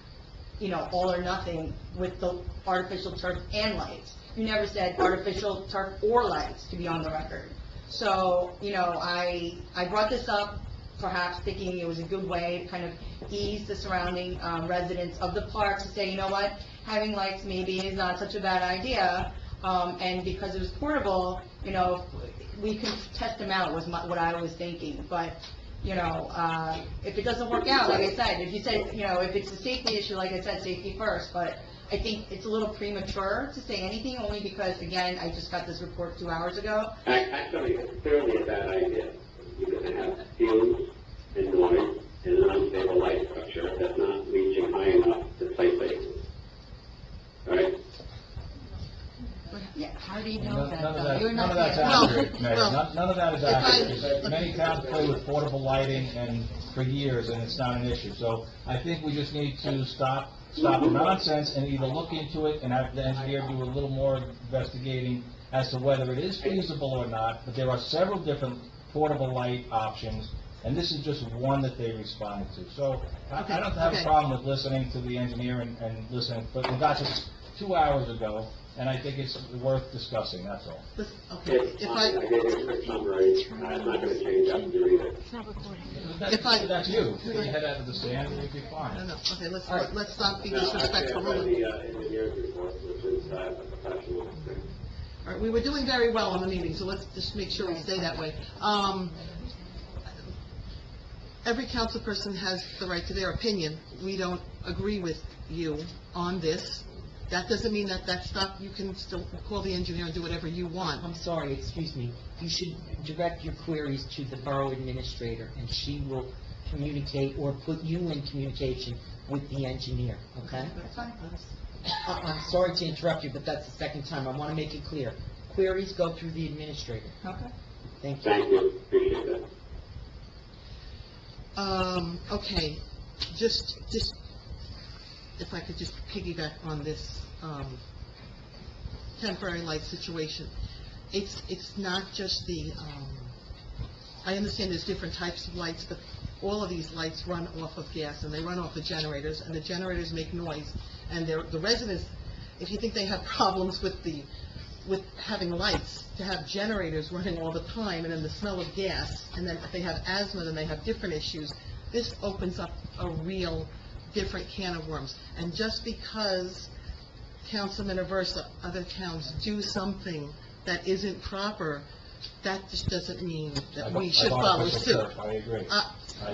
all or nothing with the artificial turf and lights. You never said artificial turf or lights, to be on the record. So, I brought this up perhaps thinking it was a good way to kind of ease the surrounding residents of the park to say, you know what, having lights maybe is not such a bad idea, and because it was portable, we can test them out was what I was thinking, but, if it doesn't work out, like I said, if you said, if it's a safety issue, like I said, safety first, but I think it's a little premature to say anything, only because, again, I just got this report 2 hours ago. Actually, it's clearly a bad idea. You're going to have fumes and noise and an unstable light structure that's not reaching high enough to play spaces. Right? Yeah, how do you None know of that, that- though? You're none not of that's there. accurate, Mayor. well, None of that is if I- accurate. Because Many towns play with portable lighting and for years, and it's not an issue. So I think we just need to stop the nonsense and either look into it and have the engineer do a little more investigating as to whether it is feasible or not. But there are several different portable light options, and this is just one that they responded to. So I don't have a Okay. problem with listening to the engineer and listening, but we got this 2 hours ago, and I think it's worth discussing, that's all. Listen, okay, if I gave you a quick summary. It's not going to change after you read it. If I- That's you. Put your head out of the sand, and you'll be no, fine. okay, let's not be Now, actually, disrespectful. I read the engineer's report, which is a professional thing. All right, we were doing very well in the meeting, so let's just make sure we stay that way. Every council person has the right to their opinion. We don't agree with you on this. That doesn't mean that stuff, you can still call the engineer and do whatever you want. I'm sorry, excuse me. You should direct your queries to the borough administrator, and she will communicate or put you in communication with the engineer, okay? That's fine. I'm sorry to interrupt you, but that's the second time. I want to make it clear. Queries go through the administrator. Okay. Thank you. Thank you, appreciate that. Okay, just, if I could just piggyback on this, temporary light situation. It's not just the, I understand there's different types of lights, but all of these lights run off of gas, and they run off of generators, and the generators make noise, and the residents, if you think they have problems with having lights, to have generators running all the time, and then the smell of gas, and then if they have asthma, then they have different issues, this opens up a real different can of worms. And just because Councilman Aversa, other towns do something that isn't proper, that just doesn't mean that we should follow suit. I agree.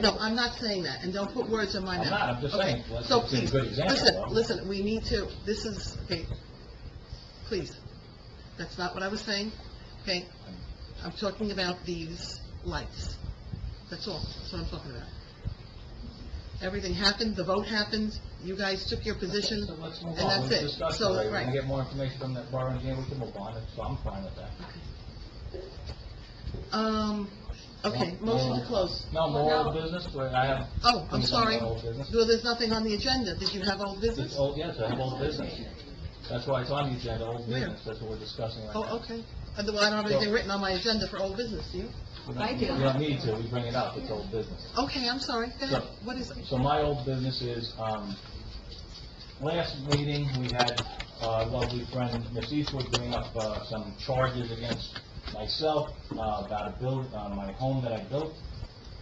No, I'm not saying that, and don't put words in my mouth. I'm not, I'm just saying, Okay, let's so it's a please, good example, though. listen, we need to, this is, okay, please, that's not what I was saying, okay? I'm talking about these lights. That's all, that's what I'm talking about. Everything happened, the vote happened, you guys took your position, So let's move and on. that's We've it. discussed So, it, right? We're right. gonna get more information from that borough engineer, we can move on, so I'm fine with that. Okay, motion to close. No, more old business, where I have... Oh, I'm things on sorry. my old business. Well, there's nothing on the agenda. Did you have old It's business? old, yes, I have old business. That's why it's on the agenda, old Where? business, that's what we're discussing right now. Oh, okay. Well, I don't have anything written on my agenda for old business, do you? We don't- I do. We don't need to, we bring it up, it's old business. Okay, I'm sorry. Go ahead. So- What is it? So my old business is, last meeting, we had, lovely friend Ms. Eastwood bring up, some charges against myself, about my home that I built,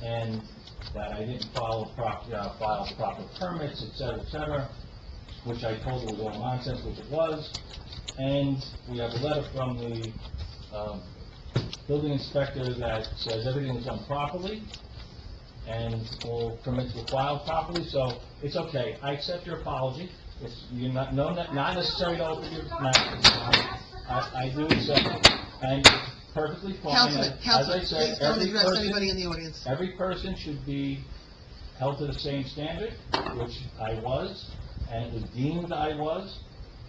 and that I didn't file proper permits, et cetera, which I told her was all nonsense, which it was. And we have a letter from the, building inspector that says everything was done properly, and all permits were filed properly, so it's okay. I accept your apology. You're not necessary to open your mouth. I do accept it, and it's perfectly fine. Councilman, As I said, please don't every address person- anybody in the audience. Every person should be held to the same standard, which I was, and it was deemed I was,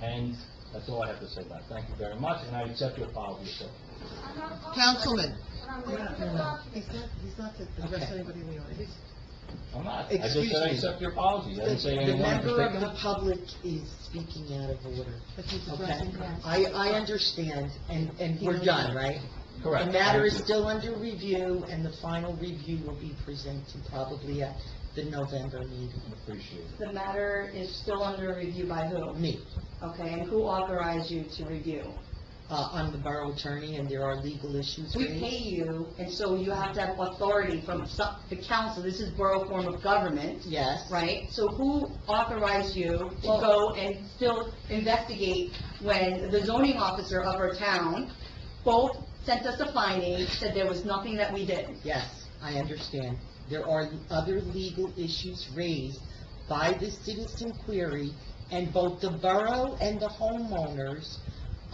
and that's all I have to say about it. Thank you very much, and I accept your apology, sir. Councilman. He's not to address Okay. anybody in the audience. I'm not. I just Excuse said I me. accept your apology. I didn't say The anything member of the particular. public is speaking out of order, But he's okay? addressing us. I understand, and we're done, right? Correct. The matter is Thank you. still under review, and the final review will be presented probably at the November meeting. Appreciate it. The matter is still under review by who? Me, Okay, and who authorized you to review? I'm the borough attorney, and there are legal issues We raised. pay you, and so you have to have authority from the council, this is borough form of government, Yes. right? So who authorized you to go and still investigate when the zoning officer of our town both sent us a finding, said there was nothing that we did? Yes, I understand. There are other legal issues raised by the citizen query, and both the borough and the homeowners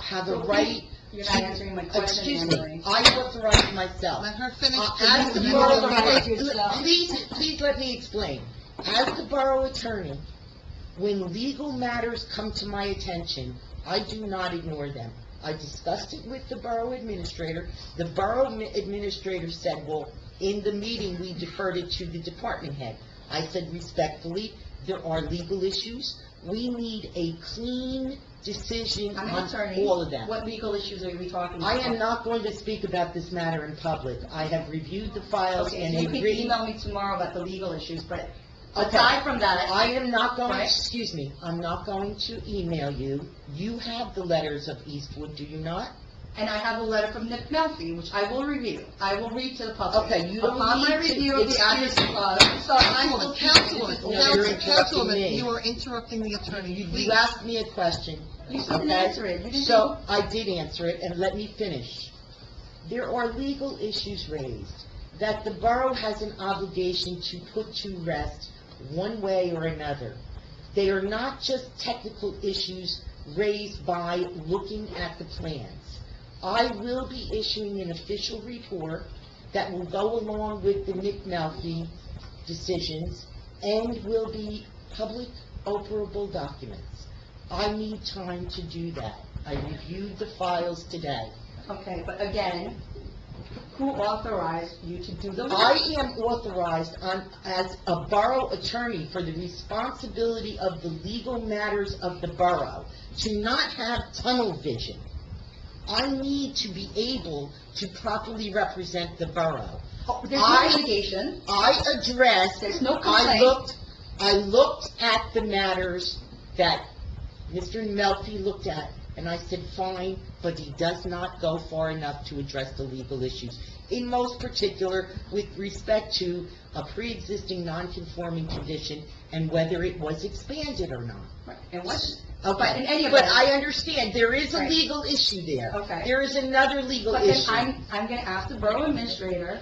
have a So right... You're not answering my question, Excuse Anne me, Marie. I authorize myself. Let her finish. As the and then borough we'll- attorney, please let me explain. As the borough attorney, when legal matters come to my attention, I do not ignore them. I discussed it with the borough administrator. The borough administrator said, well, in the meeting, we deferred it to the department head. I said respectfully, there are legal issues. We need a clean decision I'm an on attorney. all of them. What legal issues are we talking about? I am not going to speak about this matter in public. I have reviewed the files Okay, and you a can written... email me tomorrow about the legal issues, but Okay. aside from that, I am not going, Right. excuse me, I'm not going to email you. You have the letters of Eastwood, do you not? and I have a letter from Nick Melfi, which I will review. I will read to the public. Okay, you don't Upon my need to- review of the address, Councilwoman, you are interrupting the attorney. You Please. asked me a question. You didn't okay? answer it. You didn't. So, I did answer it, and let me finish. There are legal issues raised that the borough has an obligation to put to rest one way or another. They are not just technical issues raised by looking at the plans. I will be issuing an official report that will go along with the Nick Melfi decisions and will be public operable documents. I need time to do that. I reviewed the files today. Okay, but again, who authorized you to do the work? I am authorized as a borough attorney for the responsibility of the legal matters of the borough to not have tunnel vision. I need to be able to properly represent the borough. Oh, there's no litigation. I addressed, There's no complaint. I looked at the matters that Mr. Melfi looked at, and I said, fine, but he does not go far enough to address the legal issues. In most particular, with respect to a pre-existing non-conforming condition and whether it was expanded or not. Right, and what? Okay, But in any but event- I understand, there is a Right. legal issue there. Okay. There is another legal But then issue. I'm gonna ask the borough administrator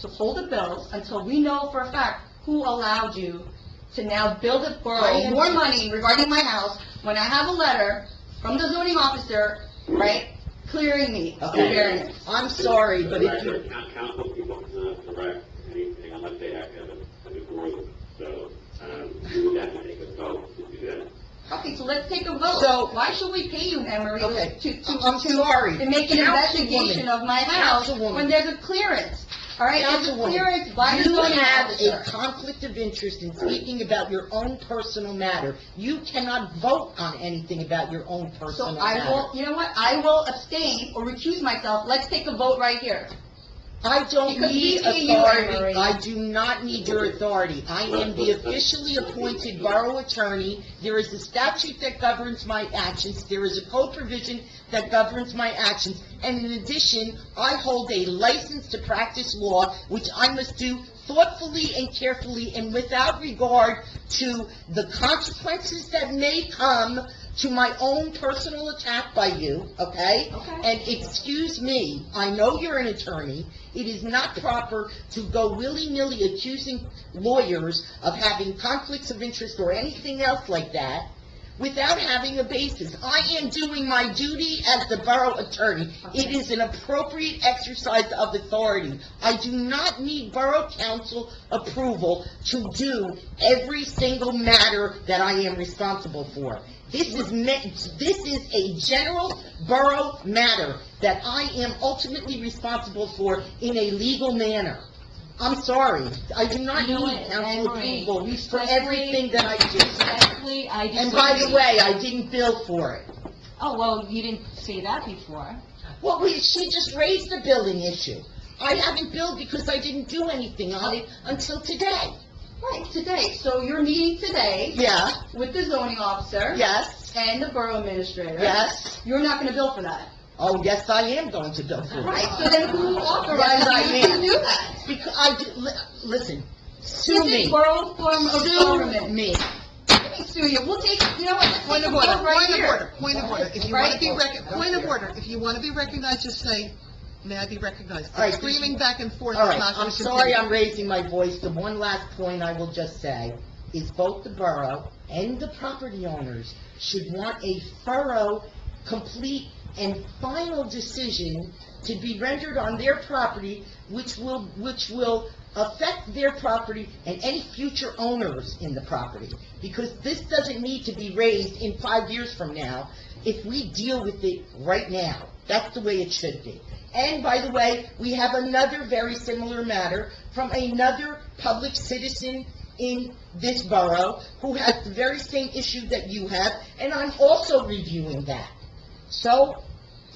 to hold the bills until we know for a fact who allowed you to now bill the I borough am- more money regarding my house, when I have a letter from the zoning officer, right, clearing me of the Okay. variance. I'm sorry, but if you... Council people cannot correct anything unless they act as a group, so, you would have to take a vote to do that. Okay, so let's take a vote. So- Why should we pay you, Anne Marie, Okay. to sorry. to make an investigation Councilwoman. of my house Councilwoman. when there's a clearance? All right, there's a Councilwoman, clearance by the you zoning have a officer. conflict of interest in speaking about your own personal matter. You cannot vote on anything about your own So personal I matter. will, you know what, I will abstain or recuse myself. Let's take a vote right here. I don't Because need we see you, Anne authority. Marie. I do not need your authority. I am the officially appointed borough attorney. There is a statute that governs my actions. There is a code provision that governs my actions. And in addition, I hold a license to practice law, which I must do thoughtfully and carefully and without regard to the consequences that may come to my own personal attack by you, okay? Okay. And excuse me, I know you're an attorney. It is not proper to go willy-nilly accusing lawyers of having conflicts of interest or anything else like that without having a basis. I am doing my duty as the borough attorney. It is an appropriate exercise of authority. I do not need borough council approval to do every single matter that I am responsible for. This is a general borough matter that I am ultimately responsible for in a legal manner. I'm sorry, I do not You know need what, council Anne Marie, approval for respectfully- everything that I do. Respectfully, I disagree. And by the way, I didn't bill for it. Oh, well, you didn't say that before. Well, she just raised the billing issue. I haven't billed because I didn't do anything on it until today. Right, today. So you're meeting today Yeah, with the zoning officer. yes, And the borough administrator. yes. You're not gonna bill for that. Oh, yes, I am going to bill for it. Right, so then who Yes, authorized I you to am. do that? Because listen, sue This me. is borough form of Sue government. me. Let me sue you. We'll take, you know what, let's Point take of a order, vote right point of here. order, point of order. If you want to be, Right. point of order, if you want to be recognized, just say, may I be recognized? All right, Screaming back and forth All is right, not going I'm to sorry continue. I'm raising my voice. The one last point I will just say is both the borough and the property owners should want a thorough, complete, and final decision to be rendered on their property, which will affect their property and any future owners in the property. Because this doesn't need to be raised in 5 years from now if we deal with it right now. That's the way it should be. And by the way, we have another very similar matter from another public citizen in this borough who has the very same issue that you have, and I'm also reviewing that. So,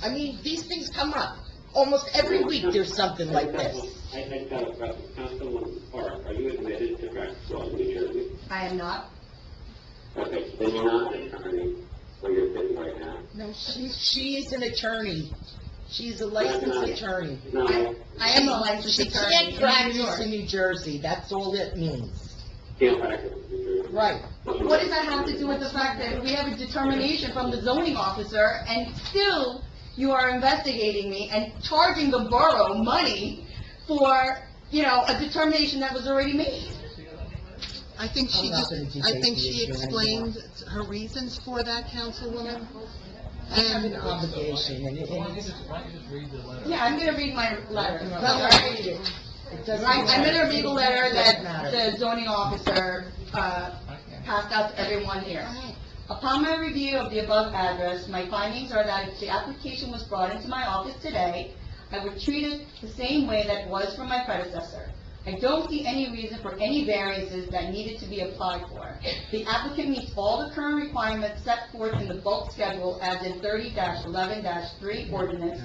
I mean, these things come up. Almost every week there's something like this. I got a question. Councilwoman Park, are you admitted to practice law in New Jersey? I am not. Okay, then you're not an attorney where you're sitting right now. No, she is an attorney. She's a licensed attorney. No, I am a licensed She attorney can't in New practice York. in New Jersey, that's all it means. can't practice in New Jersey. Right. What does that have to do with the fact that we have a determination from the zoning officer, and still you are investigating me and charging the borough money for, you know, a determination that was already made? I think she I'm not just, gonna debate I think the she issue explained her reasons for that, Councilwoman. I have an And, obligation, and Why don't you just read the letter? Yeah, I'm gonna read my letter. Let her read it. It doesn't Right, I'm matter. gonna read a letter It doesn't matter. that the zoning officer, passed out to everyone here. Upon my review of the above address, my findings are that if the application was brought into my office today, I would treat it the same way that it was from my predecessor. I don't see any reason for any variances that needed to be applied for. The applicant meets all the current requirements set forth in the bulk schedule as in 30-11-3 ordinance,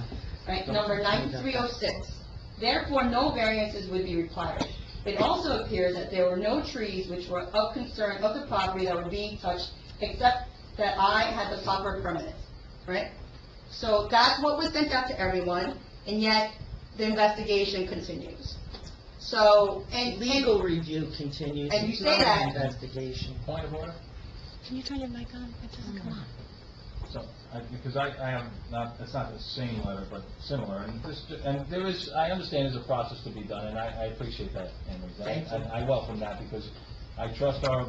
right, number 9306. Therefore, no variances would be required. It also appears that there were no trees which were of concern of the property that were being touched, except that I had the proper permits, right? So that's what was sent out to everyone, and yet the investigation continues. So, and... Legal review continues. And you It's say not that- an investigation. Point of order? Can you turn your mic on? It doesn't come on. So, because I have not, it's not the same letter, but similar, and this, and there is, I understand there's a process to be done, and I appreciate that, Henry. Thank you. And I welcome that, because I trust our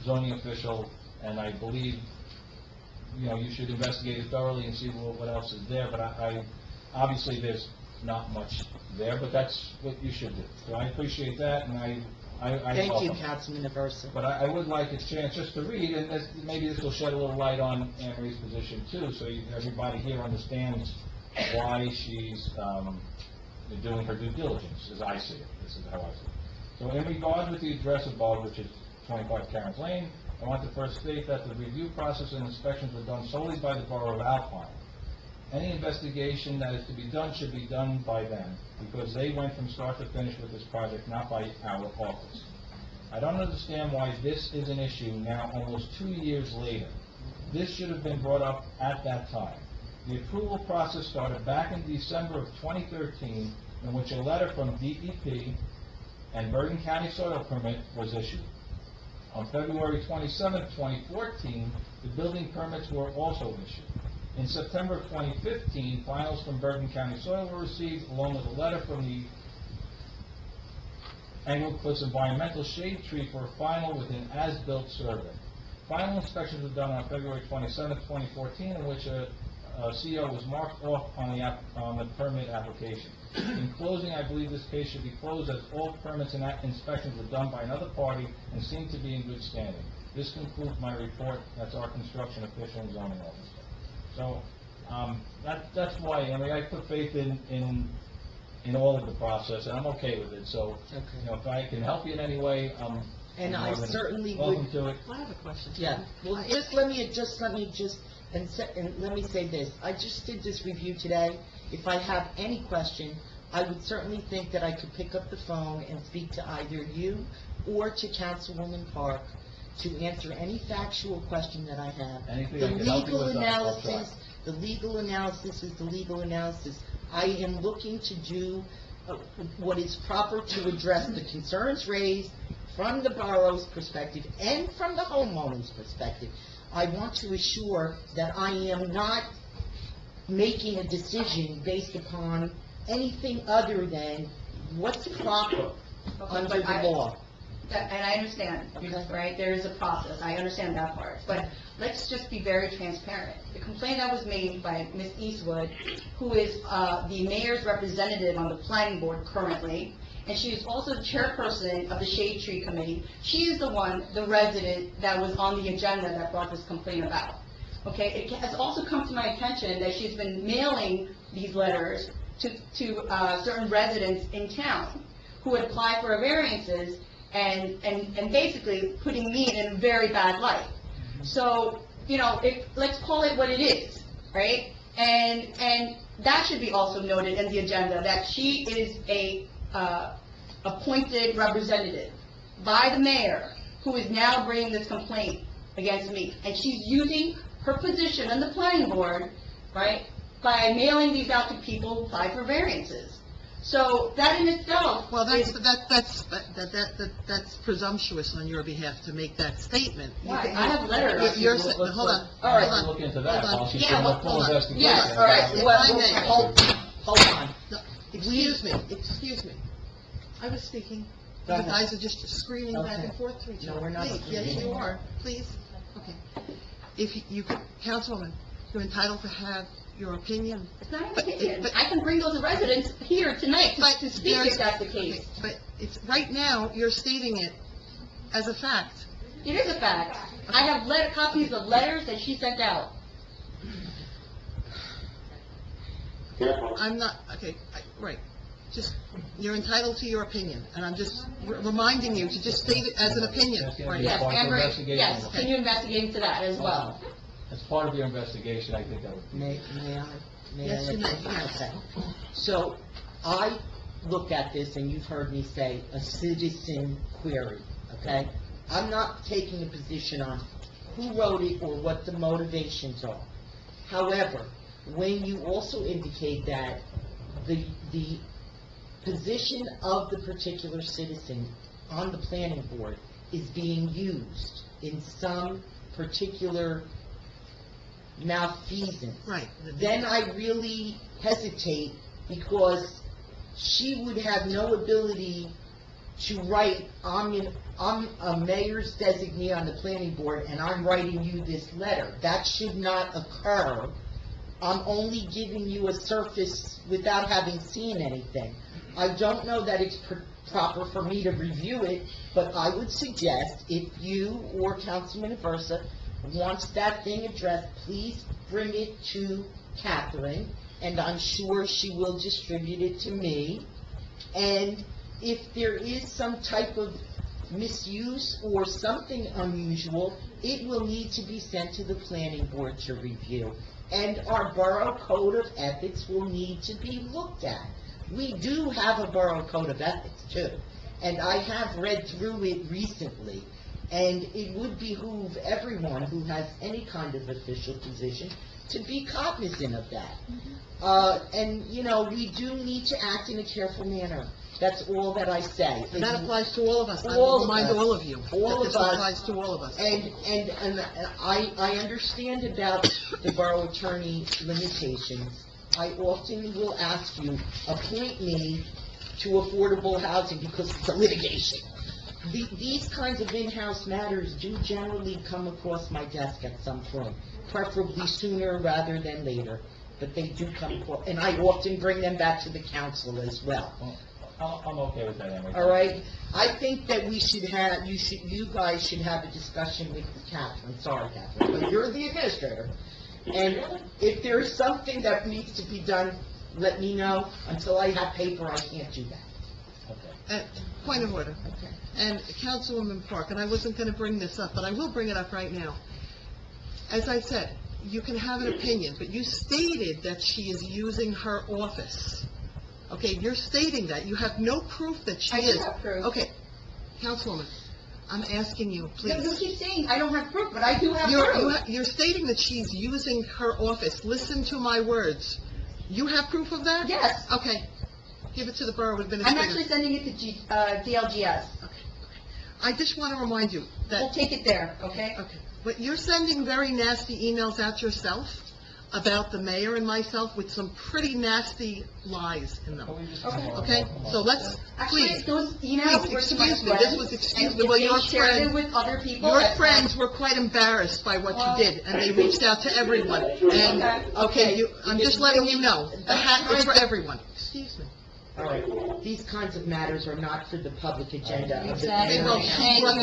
zoning official, and I believe, you know, you should investigate it thoroughly and see what else is there, but I, obviously, there's not much there, but that's what you should do. So I appreciate that, and I Thank you, welcome it. Councilman Aversa. But I would like a chance just to read, and maybe this will shed a little light on Anne Marie's position too, so everybody here understands why she's doing her due diligence, as I see it. This is how I see it. So in regard with the address above, which is 25 Karen's Lane, I want to first state that the review process and inspections were done solely by the Borough of Alpine. Any investigation that is to be done should be done by them, because they went from start to finish with this project, not by our office. I don't understand why this is an issue now, almost 2 years later. This should have been brought up at that time. The approval process started back in December of 2013, in which a letter from DEP and Bergen County Soil Permit was issued. On February 27, 2014, the building permits were also issued. In September of 2015, finals from Bergen County Soil were received, along with a letter from the Englewood Cliffs Environmental Shade Tree for a final with an as-built survey. Final inspections were done on February 27, 2014, in which a CO was marked off on the permit application. In closing, I believe this case should be closed, as all permits and inspections were done by another party and seem to be in good standing. This concludes my report. That's our construction official and zoning officer. So, that's why, I mean, I put faith in all of the process, and I'm okay with it, so, Okay. you know, if I can help you in any way, And I more than certainly welcome would- to it. I have a question. Yeah, well, let me say this. I just did this review today. If I have any question, I would certainly think that I could pick up the phone and speak to either you or to Councilwoman Park to answer any factual question that I have. Anything The I can help you legal with, I'll try. analysis is the legal analysis. I am looking to do what is proper to address the concerns raised from the borough's perspective and from the homeowner's perspective. I want to assure that I am not making a decision based upon anything other than what's proper under the law. And I understand, Okay. right, there is a process, I understand that part, but let's just be very transparent. The complaint that was made by Ms. Eastwood, who is the mayor's representative on the planning board currently, and she is also the chairperson of the Shade Tree Committee, she is the one, the resident, that was on the agenda that brought this complaint about. Okay, it has also come to my attention that she's been mailing these letters to certain residents in town who had applied for variances, and basically putting me in a very bad light. So, you know, let's call it what it is, right? And that should be also noted in the agenda, that she is a appointed representative by the mayor, who is now bringing this complaint against me. And she's using her position on the planning board, right, by mailing these out to people who apply for variances. So that in itself... Well, that's presumptuous on your behalf to make that statement. Why? I have letters. Hold on. All right. I'll look into that, Hold on. while she's Yeah, doing well, the full hold on. investigation. Yes, all right. If Well, I may. Hold on. No, excuse me. I was speaking. Go You ahead. guys are just screaming back Okay. and forth to each No, other. we're not Please, yes, screaming. you are. Please. Okay. If you, Councilwoman, you're entitled to have your opinion. It's not an But- opinion. but- I can bring those residents here tonight But to speak there's- if that's the case. But it's, right now, you're stating it as a fact. It is a fact. I have copies of letters that she sent out. Careful. I'm not, okay, right. Just, you're entitled to your opinion, and I'm just reminding you to just state it as an opinion. That's gonna Right. be Yes, part of Anne the Marie, investigation. yes, can you investigate into that as well? As part of your investigation, I think that would be. May I? Yes, you may, yes. Okay. So, I look at this, and you've heard me say, a citizen query, okay? I'm not taking a position on who wrote it or what the motivations are. However, when you also indicate that the position of the particular citizen on the planning board is being used in some particular malfeasance, Right. then I really hesitate, because she would have no ability to write, I'm a mayor's designee on the planning board, and I'm writing you this letter. That should not occur. I'm only giving you a surface without having seen anything. I don't know that it's proper for me to review it, but I would suggest, if you or Councilman Aversa wants that thing addressed, please bring it to Catherine, and I'm sure she will distribute it to me. And if there is some type of misuse or something unusual, it will need to be sent to the planning board to review. And our borough code of ethics will need to be looked at. We do have a borough code of ethics too, and I have read through it recently, and it would behoove everyone who has any kind of official position to be cognizant of that. And, you know, we do need to act in a careful manner. That's all that I say. And that applies to all of us. I All will of remind us. all of you. All that of this us. applies to all of us. And I understand about the borough attorney limitations. I often will ask you, appoint me to affordable housing because it's a litigation. These kinds of in-house matters do generally come across my desk at some point, preferably sooner rather than later, but they do come across, and I often bring them back to the council as well. I'm okay with that, Anne Marie. All right? I think that we should have, you guys should have a discussion with Catherine, sorry, Catherine, but you're the administrator. And if there's something that needs to be done, let me know. Until I have paper, I can't do that. Okay. Point of order. Okay. And Councilwoman Park, and I wasn't going to bring this up, but I will bring it up right now. As I said, you can have an opinion, but you stated that she is using her office. Okay, you're stating that. You have no proof that she I is. do have proof. Okay, Councilwoman, I'm asking you, You please. keep saying I don't have proof, but I do have proof. You're stating that she's using her office. Listen to my words. You have proof of that? Yes. Okay. Give it to the borough I'm administrator. actually sending it to DLGS. I just want to remind you that... We'll take it there, okay? Okay, but you're sending very nasty emails out yourself about the mayor and myself with some pretty nasty lies in them. Okay, so let's, Actually, please, those emails please, were to my excuse me, friends. this was, excuse and me, well, if your they shared it friends, with other people. your that's friends fine. were quite embarrassed by what Well, you did, and they reached out to everyone. And, okay, I'm just letting you know, the hat is for everyone. Excuse me. All right, these kinds of matters are not for the public agenda of the Exactly. mayor Well, and she brought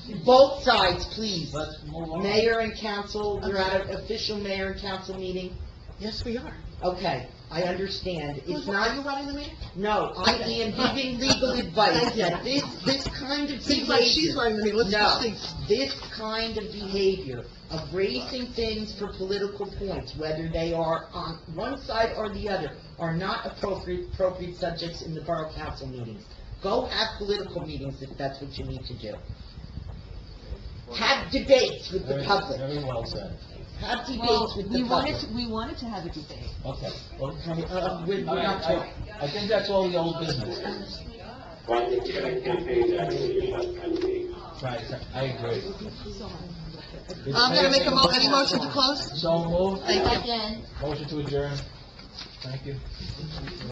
this up. Both sides, please. Let's move on. Mayor and council, we're at an official mayor and council meeting. Yes, we are. Okay, I understand. It's Are not, you running the meeting? no, I am giving legal advice Thank you. that this kind of Seems like she's behavior. running the meeting, let's No, proceed. this kind of behavior of raising things for political points, whether they are on one side or the other, are not appropriate subjects in the borough council meetings. Go have political meetings if that's what you need to do. Have debates with the Very- public. Very well said. Have debates Well, with the public. we wanted to have a debate. Okay. Well, Okay, we're not talking. I think that's all the old business. Well, I think you're going to campaign that really shut kind of meeting. Right, I agree. I'm going to make any motion to close? So moved. Thank you. Motion to adjourn. Thank you.